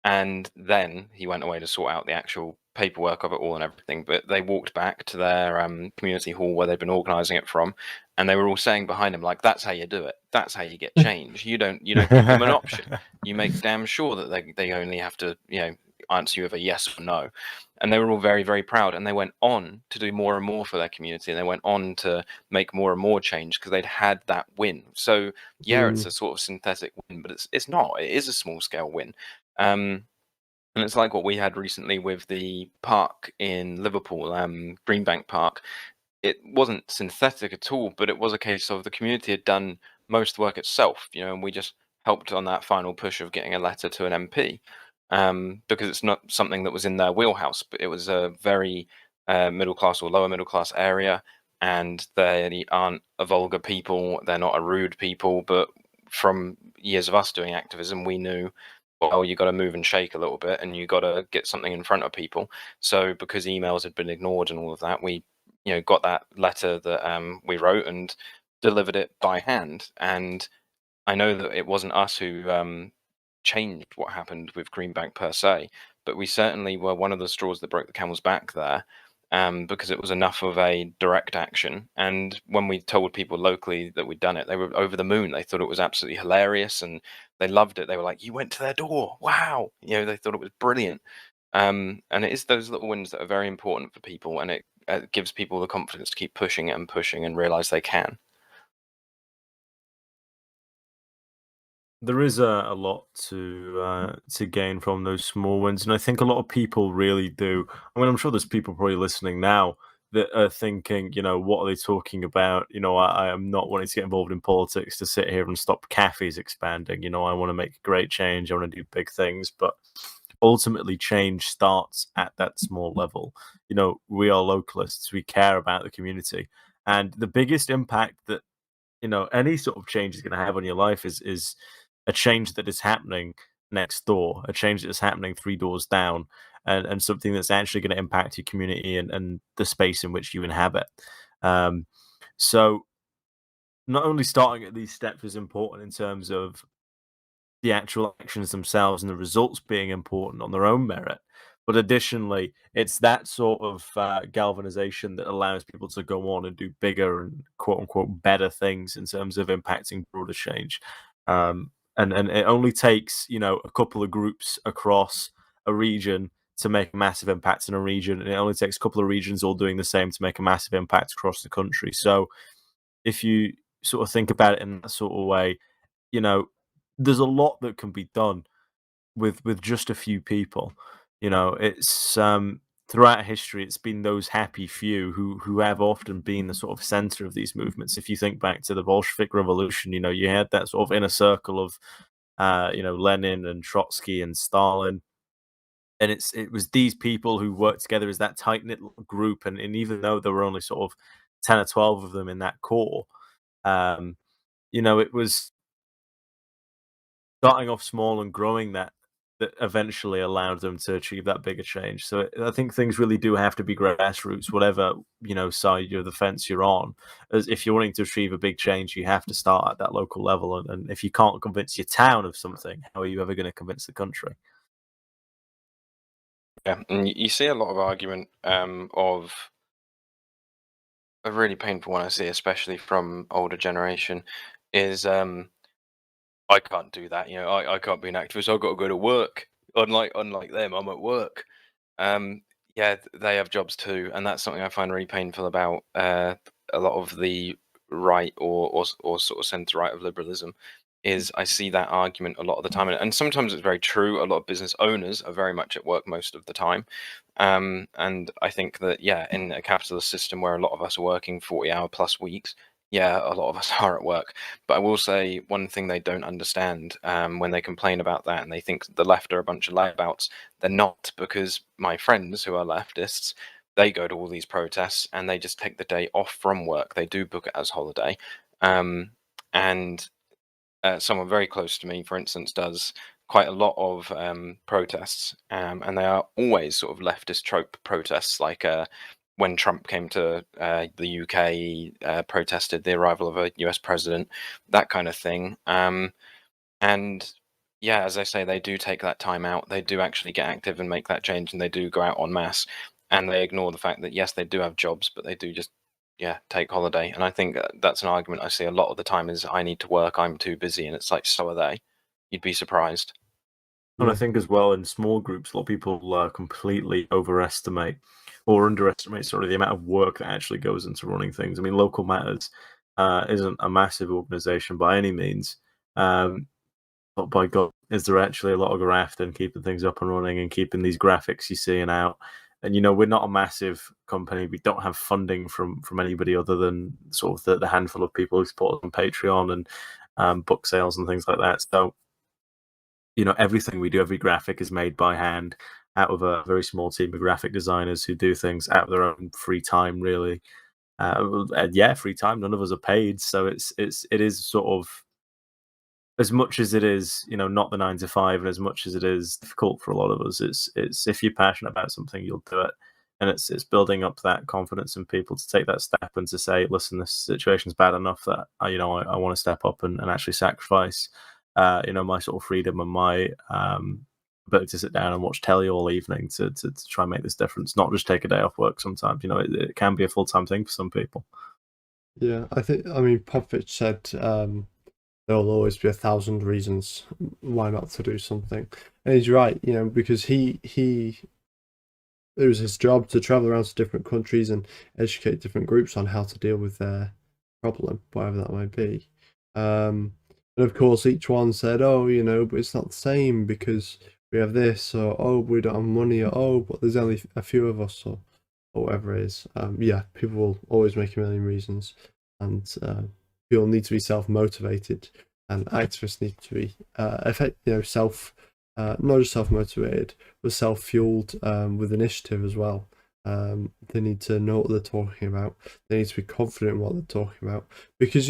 And then he went away to sort out the actual paperwork of it all and everything. But they walked back to their community hall where they'd been organising it from, and they were all saying behind him, like, "That's how you do it. That's how you get change. You don't give them an option. You make damn sure that they only have to answer you with a yes or no." And they were all very, very proud. And they went on to do more and more for their community. And they went on to make more and more change because they'd had that win. So yeah, it's a sort of synthetic win, but it's not. It is a small scale win. And it's like what we had recently with the park in Liverpool, Greenbank Park. It wasn't synthetic at all, but it was a case of the community had done most work itself, and we just helped on that final push of getting a letter to an MP, because it's not something that was in their wheelhouse, but it was a very middle class or lower middle class area, and they aren't a vulgar people, they're not a rude people, but from years of us doing activism, we knew, well, you got to move and shake a little bit, and you got to get something in front of people. So because emails had been ignored and all of that, we got that letter that we wrote and delivered it by hand. And I know that it wasn't us who changed what happened with Greenbank per se, but we certainly were one of the straws that broke the camel's back there, because it was enough of a direct action. And when we told people locally that we'd done it, they were over the moon. They thought it was absolutely hilarious and they loved it. They were like, you went to their door. Wow. They thought it was brilliant. And it is those little wins that are very important for people, and it gives people the confidence to keep pushing and pushing and realize they can. There is a lot to gain from those small wins, and I think a lot of people really do. I mean, I'm sure there's people probably listening now that are thinking, what are they talking about? I am not wanting to get involved in politics to sit here and stop cafes expanding. I want to make great change. I want to do big things, but ultimately change starts at that small level. We are localists. We care about the community, and the biggest impact that any sort of change is going to have on your life is a change that is happening next door, a change that is happening 3 doors down, and something that's actually going to impact your community and the space in which you inhabit. So not only starting at these steps is important in terms of the actual actions themselves and the results being important on their own merit, but additionally, it's that sort of galvanization that allows people to go on and do bigger and quote unquote better things in terms of impacting broader change. And it only takes a couple of groups across a region to make a massive impact in a region, and it only takes a couple of regions all doing the same to make a massive impact across the country. So if you sort of think about it in that sort of way, there's a lot that can be done with just a few people. It's throughout history, it's been those happy few who have often been the sort of center of these movements. If you think back to the Bolshevik Revolution, you had that sort of inner circle of Lenin and Trotsky and Stalin, and it was these people who worked together as that tight knit group. And even though there were only sort of 10 or 12 of them in that core, it was starting off small and growing that eventually allowed them to achieve that bigger change. So I think things really do have to be grassroots, whatever side of the fence you're on. As if you're wanting to achieve a big change, you have to start at that local level. And if you can't convince your town of something, how are you ever going to convince the country? Yeah, and you see a lot of argument of a really painful one I see, especially from older generation, is I can't do that. I can't be an activist. I've got to go to work. Unlike them, I'm at work. Yeah, they have jobs too, and that's something I find really painful about a lot of the right or sort of centre right of liberalism. Is I see that argument a lot of the time, and sometimes it's very true. A lot of business owners are very much at work most of the time, and I think that in a capitalist system where a lot of us are working 40-hour plus weeks, a lot of us are at work. But I will say one thing they don't understand when they complain about that, and they think the left are a bunch of layabouts. They're not, because my friends who are leftists, they go to all these protests and they just take the day off from work. They do book it as holiday, and someone very close to me, for instance, does quite a lot of protests, and they are always sort of leftist trope protests, like when Trump came to the UK, protested the arrival of a US president, that kind of thing. And as I say, they do take that time out. They do actually get active and make that change, and they do go out en masse. And they ignore the fact that, yes, they do have jobs, but they do just take holiday. And I think that's an argument I see a lot of the time is, I need to work, I'm too busy. And it's like, so are they. You'd be surprised. And I think as well, in small groups, a lot of people completely overestimate or underestimate the amount of work that actually goes into running things. I mean, Local Matters isn't a massive organization by any means, but by God, is there actually a lot of graft in keeping things up and running and keeping these graphics you see out. And we're not a massive company. We don't have funding from anybody other than sort of the handful of people who support us on Patreon and book sales and things like that. So everything we do, every graphic is made by hand out of a very small team of graphic designers who do things out of their own free time, really. Free time. None of us are paid, so it is sort of, as much as it is, not the 9 to 5, and as much as it is difficult for a lot of us, it's if you're passionate about something, you'll do it. And it's building up that confidence in people to take that step and to say, listen, this situation's bad enough that I want to step up and actually sacrifice my sort of freedom and my ability to sit down and watch telly all evening to try and make this difference, not just take a day off work sometimes. It can be a full-time thing for some people. Yeah, Popovich said there will always be 1,000 reasons why not to do something. And he's right, because it was his job to travel around to different countries and educate different groups on how to deal with their problem, whatever that might be. And of course, each one said, but it's not the same because we have this, or, we don't have money, or, but there's only a few of us, or whatever it is. People will always make a million reasons, and people need to be self-motivated, and activists need to be not just self-motivated, but self-fueled with initiative as well. They need to know what they're talking about. They need to be confident in what they're talking about, because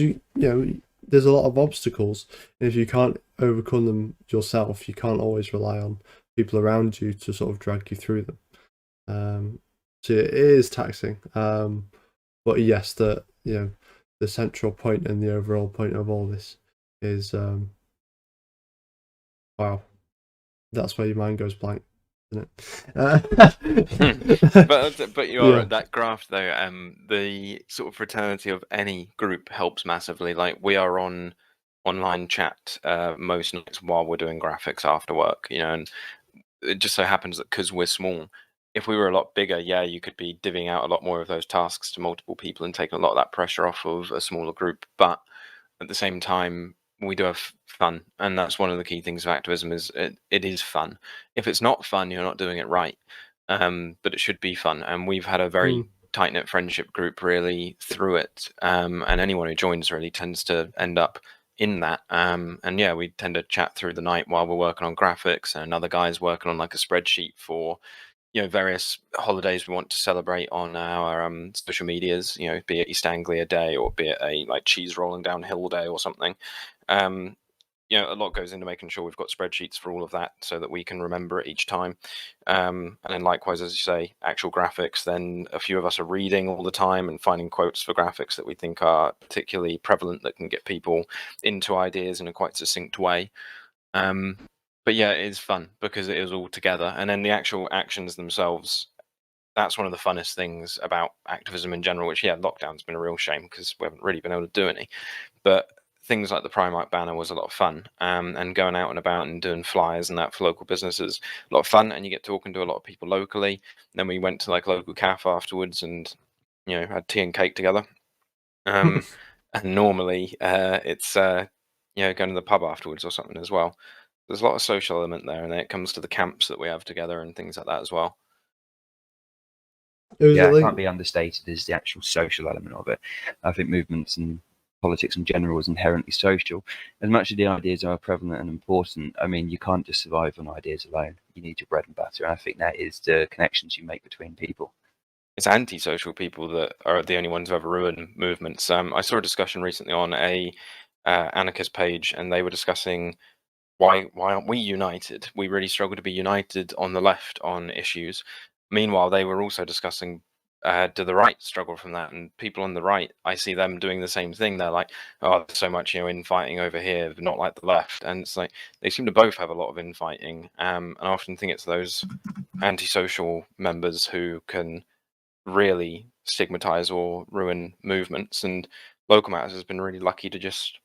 there's a lot of obstacles, and if you can't overcome them yourself, you can't always rely on people around you to sort of drag you through them. So it is taxing, but yes, the central point and the overall point of all this is wow, that's where your mind goes blank, isn't it? But you are at that graph though. The sort of fraternity of any group helps massively. Like, we are on online chat most nights while we're doing graphics after work, and it just so happens that because we're small, if we were a lot bigger, you could be divvying out a lot more of those tasks to multiple people and taking a lot of that pressure off of a smaller group. But at the same time, we do have fun, and that's one of the key things of activism, is it is fun. If it's not fun, you're not doing it right. But it should be fun, and we've had a very tight-knit friendship group really through it, and anyone who joins really tends to end up in that. And we tend to chat through the night while we're working on graphics, and another guy's working on like a spreadsheet for various holidays we want to celebrate on our social medias, be it East Anglia Day or be it a like cheese rolling downhill day or something. A lot goes into making sure we've got spreadsheets for all of that so that we can remember it each time. And then likewise, as you say, actual graphics, then a few of us are reading all the time and finding quotes for graphics that we think are particularly prevalent that can get people into ideas in a quite succinct way. But yeah, it is fun because it is all together. And then the actual actions themselves, that's one of the funnest things about activism in general, which, lockdown's been a real shame because we haven't really been able to do any. But things like the Primark banner was a lot of fun, and going out and about and doing flyers and that for local businesses, a lot of fun, and you get talking to a lot of people locally. And then we went to like a local cafe afterwards and, had tea and cake together. And normally it's, going to the pub afterwards or something as well. There's a lot of social element there, and then it comes to the camps that we have together and things like that as well. It can't be understated as the actual social element of it. I think movements and politics in general is inherently social. As much as the ideas are prevalent and important, I mean, you can't just survive on ideas alone. You need your bread and butter, and I think that is the connections you make between people. It's antisocial people that are the only ones who ever ruin movements. I saw a discussion recently on a anarchist page, and they were discussing why aren't we united? We really struggle to be united on the left on issues. Meanwhile, they were also discussing do the right struggle from that, and people on the right, I see them doing the same thing. They're like, oh, there's so much infighting over here, not like the left. And it's like they seem to both have a lot of infighting. And I often think it's those antisocial members who can really stigmatize or ruin movements. And Local Matters has been really lucky to just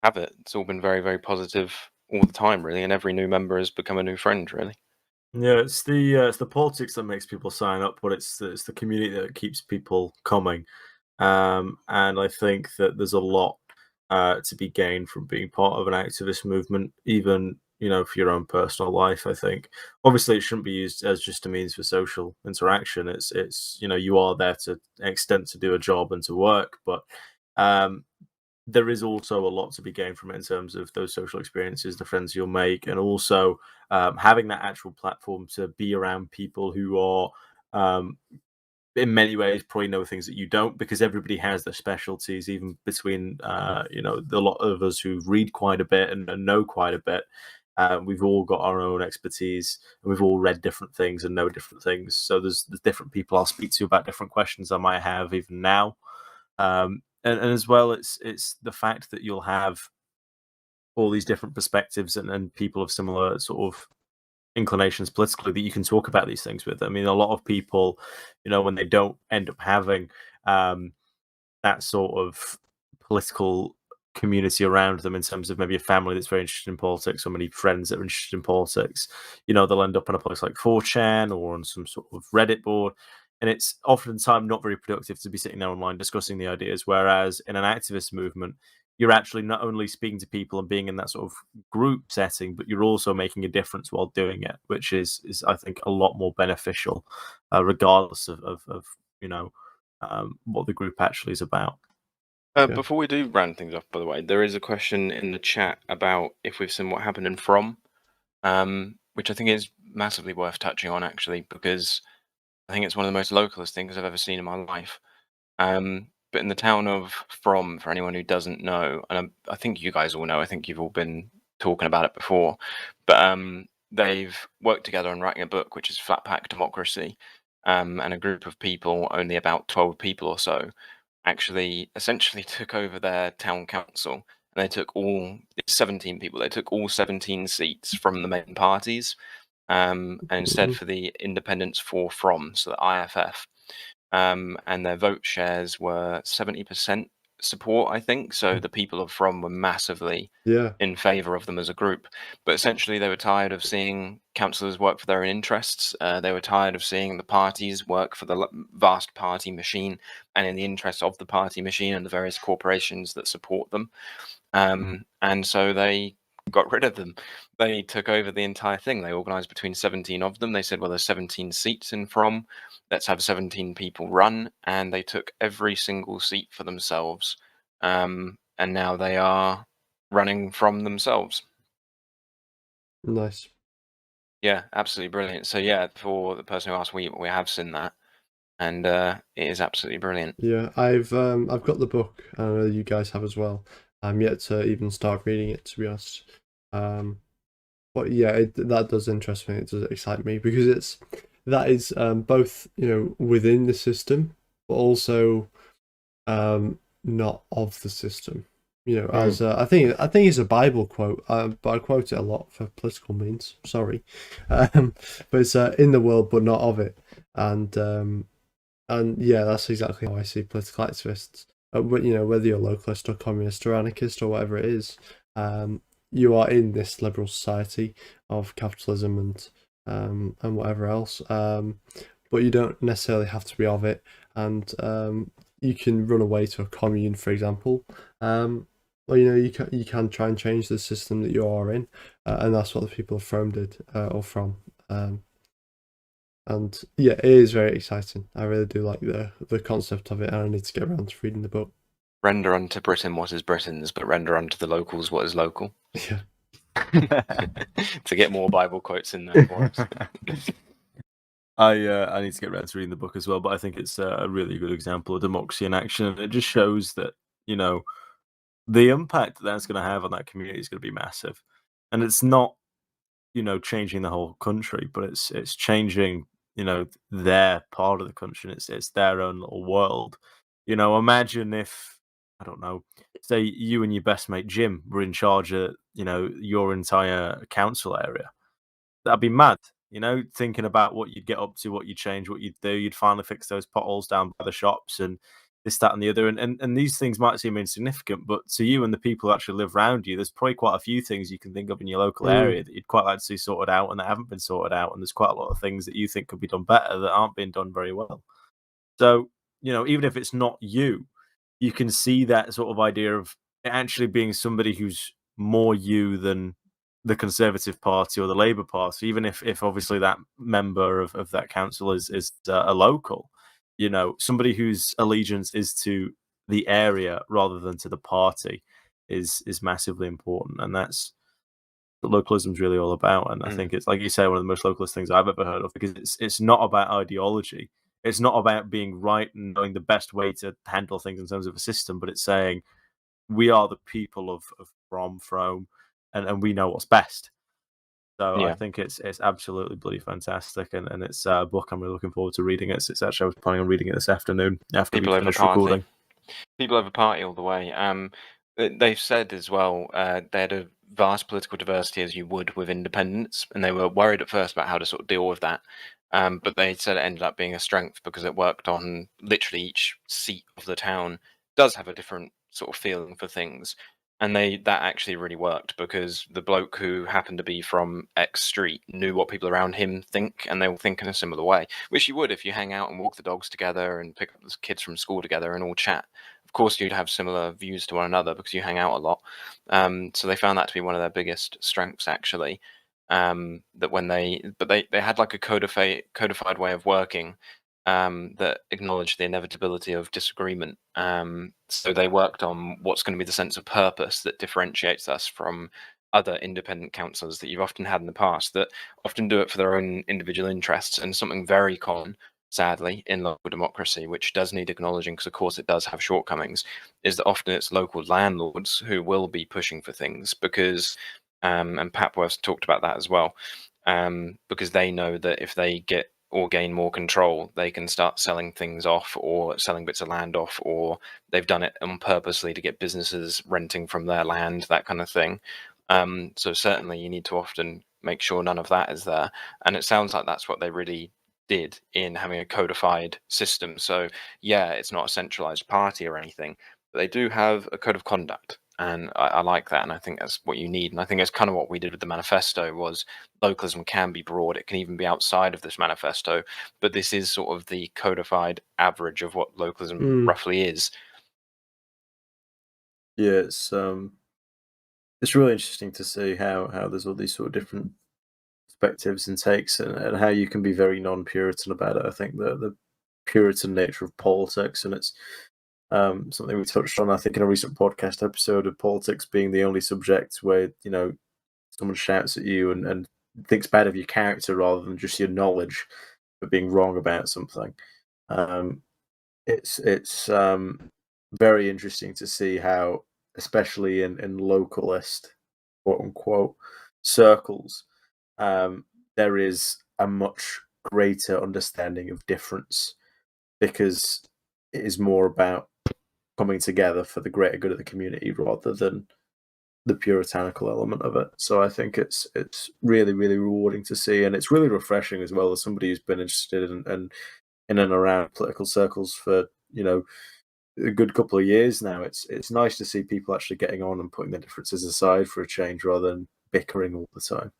have it. It's all been very, very positive all the time, really, and every new member has become a new friend, really. Yeah, it's the politics that makes people sign up, but it's the community that keeps people coming. And I think that there's a lot to be gained from being part of an activist movement, even for your own personal life. I think obviously it shouldn't be used as just a means for social interaction. It's you are there to an extent to do a job and to work, but there is also a lot to be gained from it in terms of those social experiences, the friends you'll make, and also having that actual platform to be around people who are, in many ways, probably know things that you don't, because everybody has their specialties, even between, the lot of us who read quite a bit and know quite a bit. We've all got our own expertise, and we've all read different things and know different things. So there's different people I'll speak to about different questions I might have even now. And as well, it's the fact that you'll have all these different perspectives and people of similar sort of inclinations politically that you can talk about these things with. I mean, a lot of people, when they don't end up having that sort of political community around them in terms of maybe a family that's very interested in politics or many friends that are interested in politics, they'll end up on a place like 4chan or on some sort of Reddit board. And it's oftentimes not very productive to be sitting there online discussing the ideas. Whereas in an activist movement, you're actually not only speaking to people and being in that sort of group setting, but you're also making a difference while doing it, which is I think a lot more beneficial, regardless of what the group actually is about. Before we do round things off, by the way, there is a question in the chat about if we've seen what happened in From, which I think is massively worth touching on, actually, because I think it's one of the most localist things I've ever seen in my life. But in the town of From, for anyone who doesn't know, and I think you guys all know, I think you've all been talking about it before, but they've worked together on writing a book, which is Flat Pack Democracy, and a group of people, only about 12 people or so, actually essentially took over their town council. And they took 17 people, they took all 17 seats from the main parties, and instead for the Independents for From, so the IFF, and their vote shares were 70% support, I think. So the people of From were massively in favour of them as a group. But essentially, they were tired of seeing councillors work for their own interests. They were tired of seeing the parties work for the vast party machine and in the interests of the party machine and the various corporations that support them. And so they got rid of them. They took over the entire thing. They organised between 17 of them. They said, well, there's 17 seats in From. Let's have 17 people run. And they took every single seat for themselves. And now they are running from themselves. Nice. Yeah, absolutely brilliant. So yeah, for the person who asked, we have seen that, and it is absolutely brilliant. Yeah, I've got the book, and I know you guys have as well. I'm yet to even start reading it, to be honest. But yeah, that does interest me. It does excite me because that is both, you know, within the system, but also not of the system. You know, as I think it's a Bible quote, but I quote it a lot for political means. Sorry, but it's in the world but not of it, and yeah, that's exactly how I see political activists. You know, whether you're localist or communist or anarchist or whatever it is, you are in this liberal society of capitalism and whatever else. But you don't necessarily have to be of it, and you can run away to a commune, for example. Or you know, you can try and change the system that you are in, and that's what the people of Frome did, or from. And yeah, it is very exciting. I really do like the concept of it, and I need to get around to reading the book. Render unto Britain what is Britain's, but render unto the locals what is local. Yeah. To get more Bible quotes in there for us. I need to get around to reading the book as well, but I think it's a really good example of democracy in action, and it just shows that, you know, the impact that's going to have on that community is going to be massive, and it's not, you know, changing the whole country, but it's changing, you know, their part of the country. It's their own little world. You know, imagine if, I don't know, say you and your best mate Jim were in charge of, you know, your entire council area. That'd be mad. You know, thinking about what you'd get up to, what you'd change, what you'd do. You'd finally fix those potholes down by the shops and this, that, and the other. And these things might seem insignificant, but to you and the people who actually live around you, there's probably quite a few things you can think of in your local area that you'd quite like to see sorted out and that haven't been sorted out. And there's quite a lot of things that you think could be done better that aren't being done very well. So, you know, even if it's not you, you can see that sort of idea of it actually being somebody who's more you than the Conservative Party or the Labour Party, even if obviously that member of that council is a local, you know, somebody whose allegiance is to the area rather than to the party is massively important, and that's what localism is really all about. And I think it's, like you say, one of the most localist things I've ever heard of, because it's not about ideology. It's not about being right and knowing the best way to handle things in terms of a system, but it's saying we are the people of Frome, and we know what's best. So Yeah. I think it's absolutely bloody fantastic, and it's a book I'm really looking forward to reading. It's actually, I was planning on reading it this afternoon after we finish recording. People over party all the way. They've said as well they had a vast political diversity as you would with independents, and they were worried at first about how to sort of deal with that. But they said it ended up being a strength because it worked on literally each seat of the town does have a different sort of feeling for things. And that actually really worked because the bloke who happened to be from X street knew what people around him think, and they will think in a similar way, which you would if you hang out and walk the dogs together and pick up the kids from school together and all chat. Of course, you'd have similar views to one another because you hang out a lot. So they found that to be one of their biggest strengths, actually. That when they had like a codified way of working that acknowledged the inevitability of disagreement. So they worked on what's going to be the sense of purpose that differentiates us from other independent councillors that you've often had in the past that often do it for their own individual interests. And something very common, sadly, in local democracy, which does need acknowledging because of course it does have shortcomings, is that often it's local landlords who will be pushing for things because and Papworth's talked about that as well, because they know that if they get or gain more control, they can start selling things off or selling bits of land off, or they've done it on purposely to get businesses renting from their land, that kind of thing. So certainly you need to often make sure none of that is there. And it sounds like that's what they really did in having a codified system. So yeah, it's not a centralized party or anything, but they do have a code of conduct. And I like that, and I think that's what you need. And I think that's kind of what we did with the manifesto was localism can be broad. It can even be outside of this manifesto, but this is sort of the codified average of what localism roughly is. Yeah, it's really interesting to see how there's all these sort of different perspectives and takes, and how you can be very non-Puritan about it. I think the Puritan nature of politics, and it's something we touched on, I think, in a recent podcast episode of politics being the only subject where, you know, someone shouts at you and thinks bad of your character rather than just your knowledge for being wrong about something. It's very interesting to see how, especially in localist, quote unquote, circles, there is a much greater understanding of difference, because it is more about coming together for the greater good of the community rather than the puritanical element of it. So I think it's really, really rewarding to see, and it's really refreshing as well, as somebody who's been interested in and around political circles for a good couple of years now. It's nice to see people actually getting on and putting their differences aside for a change rather than bickering all the time.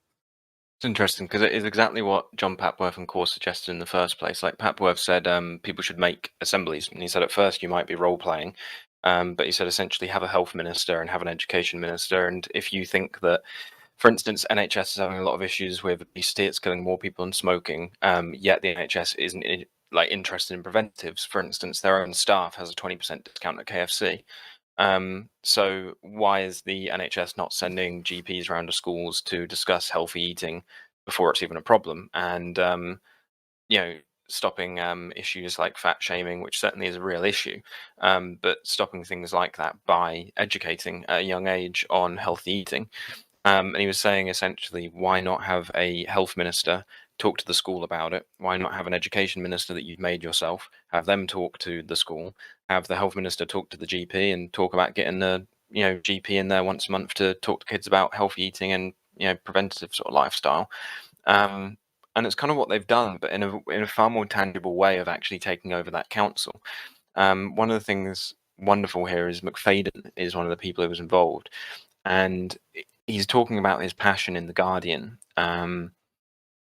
It's interesting because it is exactly what John Papworth and Core suggested in the first place. Like Papworth said, people should make assemblies, and he said at first you might be role playing, but he said essentially have a health minister and have an education minister. And if you think that, for instance, NHS is having a lot of issues with obesity, it's killing more people than smoking, yet the NHS isn't interested in preventives. For instance, their own staff has a 20% discount at KFC. So why is the NHS not sending GPs around to schools to discuss healthy eating before it's even a problem? And stopping issues like fat shaming, which certainly is a real issue, but stopping things like that by educating at a young age on healthy eating. And he was saying essentially, why not have a health minister talk to the school about it? Why not have an education minister that you've made yourself, have them talk to the school, have the health minister talk to the GP and talk about getting the GP in there once a month to talk to kids about healthy eating and preventative sort of lifestyle. And it's kind of what they've done, but in a far more tangible way of actually taking over that council. One of the things wonderful here is McFadden is one of the people who was involved, and he's talking about his passion in The Guardian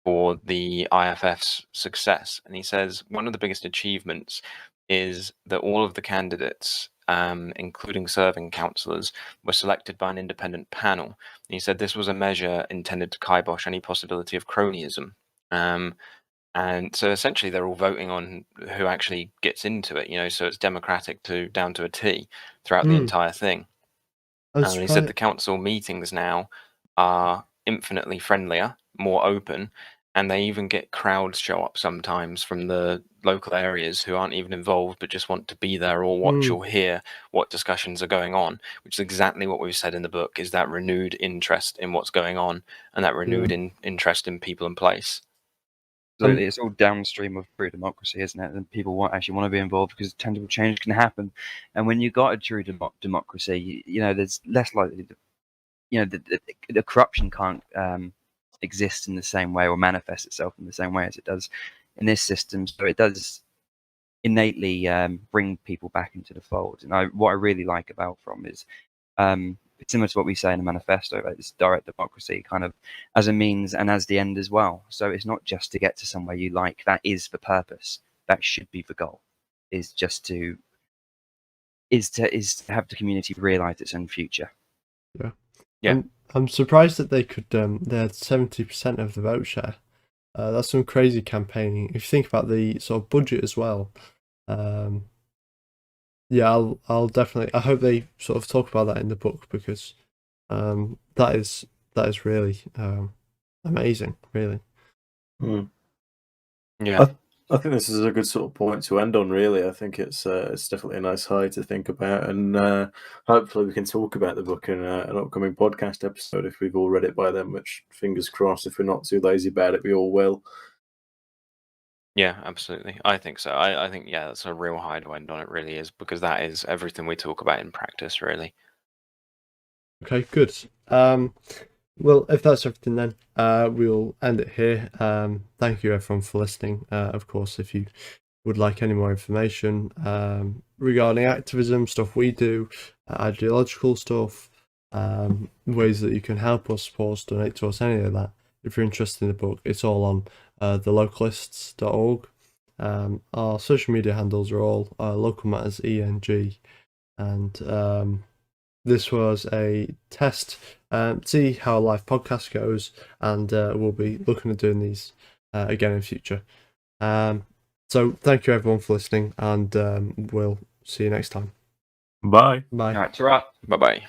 for the IFF's success. And he says one of the biggest achievements is that all of the candidates, including serving councillors, were selected by an independent panel. And he said this was a measure intended to kibosh any possibility of cronyism. And so essentially they're all voting on who actually gets into it, so it's democratic down to a T throughout the entire thing. And he said the council meetings now are infinitely friendlier, more open, and they even get crowds show up sometimes from the local areas who aren't even involved but just want to be there or watch or hear what discussions are going on, which is exactly what we've said in the book, is that renewed interest in what's going on and that renewed interest in people and place. Absolutely, it's all downstream of true democracy, isn't it? And people actually want to be involved because tangible change can happen. And when you've got a true democracy, there's less likely to, the corruption can't exist in the same way or manifest itself in the same way as it does in this system. So it does innately bring people back into the fold. And what I really like about From is it's similar to what we say in the manifesto, like this direct democracy kind of as a means and as the end as well. So it's not just to get to somewhere you like. That is the purpose. That should be the goal, is just to have the community realize its own future. Yeah. I'm surprised that they could they had 70% of the vote share. That's some crazy campaigning. If you think about the sort of budget as well. Yeah, I'll definitely. I hope they sort of talk about that in the book, because that is really amazing, really. Yeah, I think this is a good sort of point to end on. Really, I think it's definitely a nice high to think about, and hopefully we can talk about the book in an upcoming podcast episode if we've all read it by then. Which, fingers crossed, if we're not too lazy about it, we all will. Yeah, absolutely. I think so. I think, yeah, that's a real high to end on. It really is, because that is everything we talk about in practice, really. Okay, good. Well, if that's everything, then we'll end it here. Thank you everyone for listening. Of course, if you would like any more information regarding activism, stuff we do, ideological stuff, ways that you can help us, support us, donate to us, any of that, if you're interested in the book, it's all on thelocalists.org. Our social media handles are all Local Matters ENG, and this was a test, see how a live podcast goes, and we'll be looking at doing these again in future. So thank you everyone for listening, and we'll see you next time. Bye. Bye. All right, ta-ra. Bye-bye.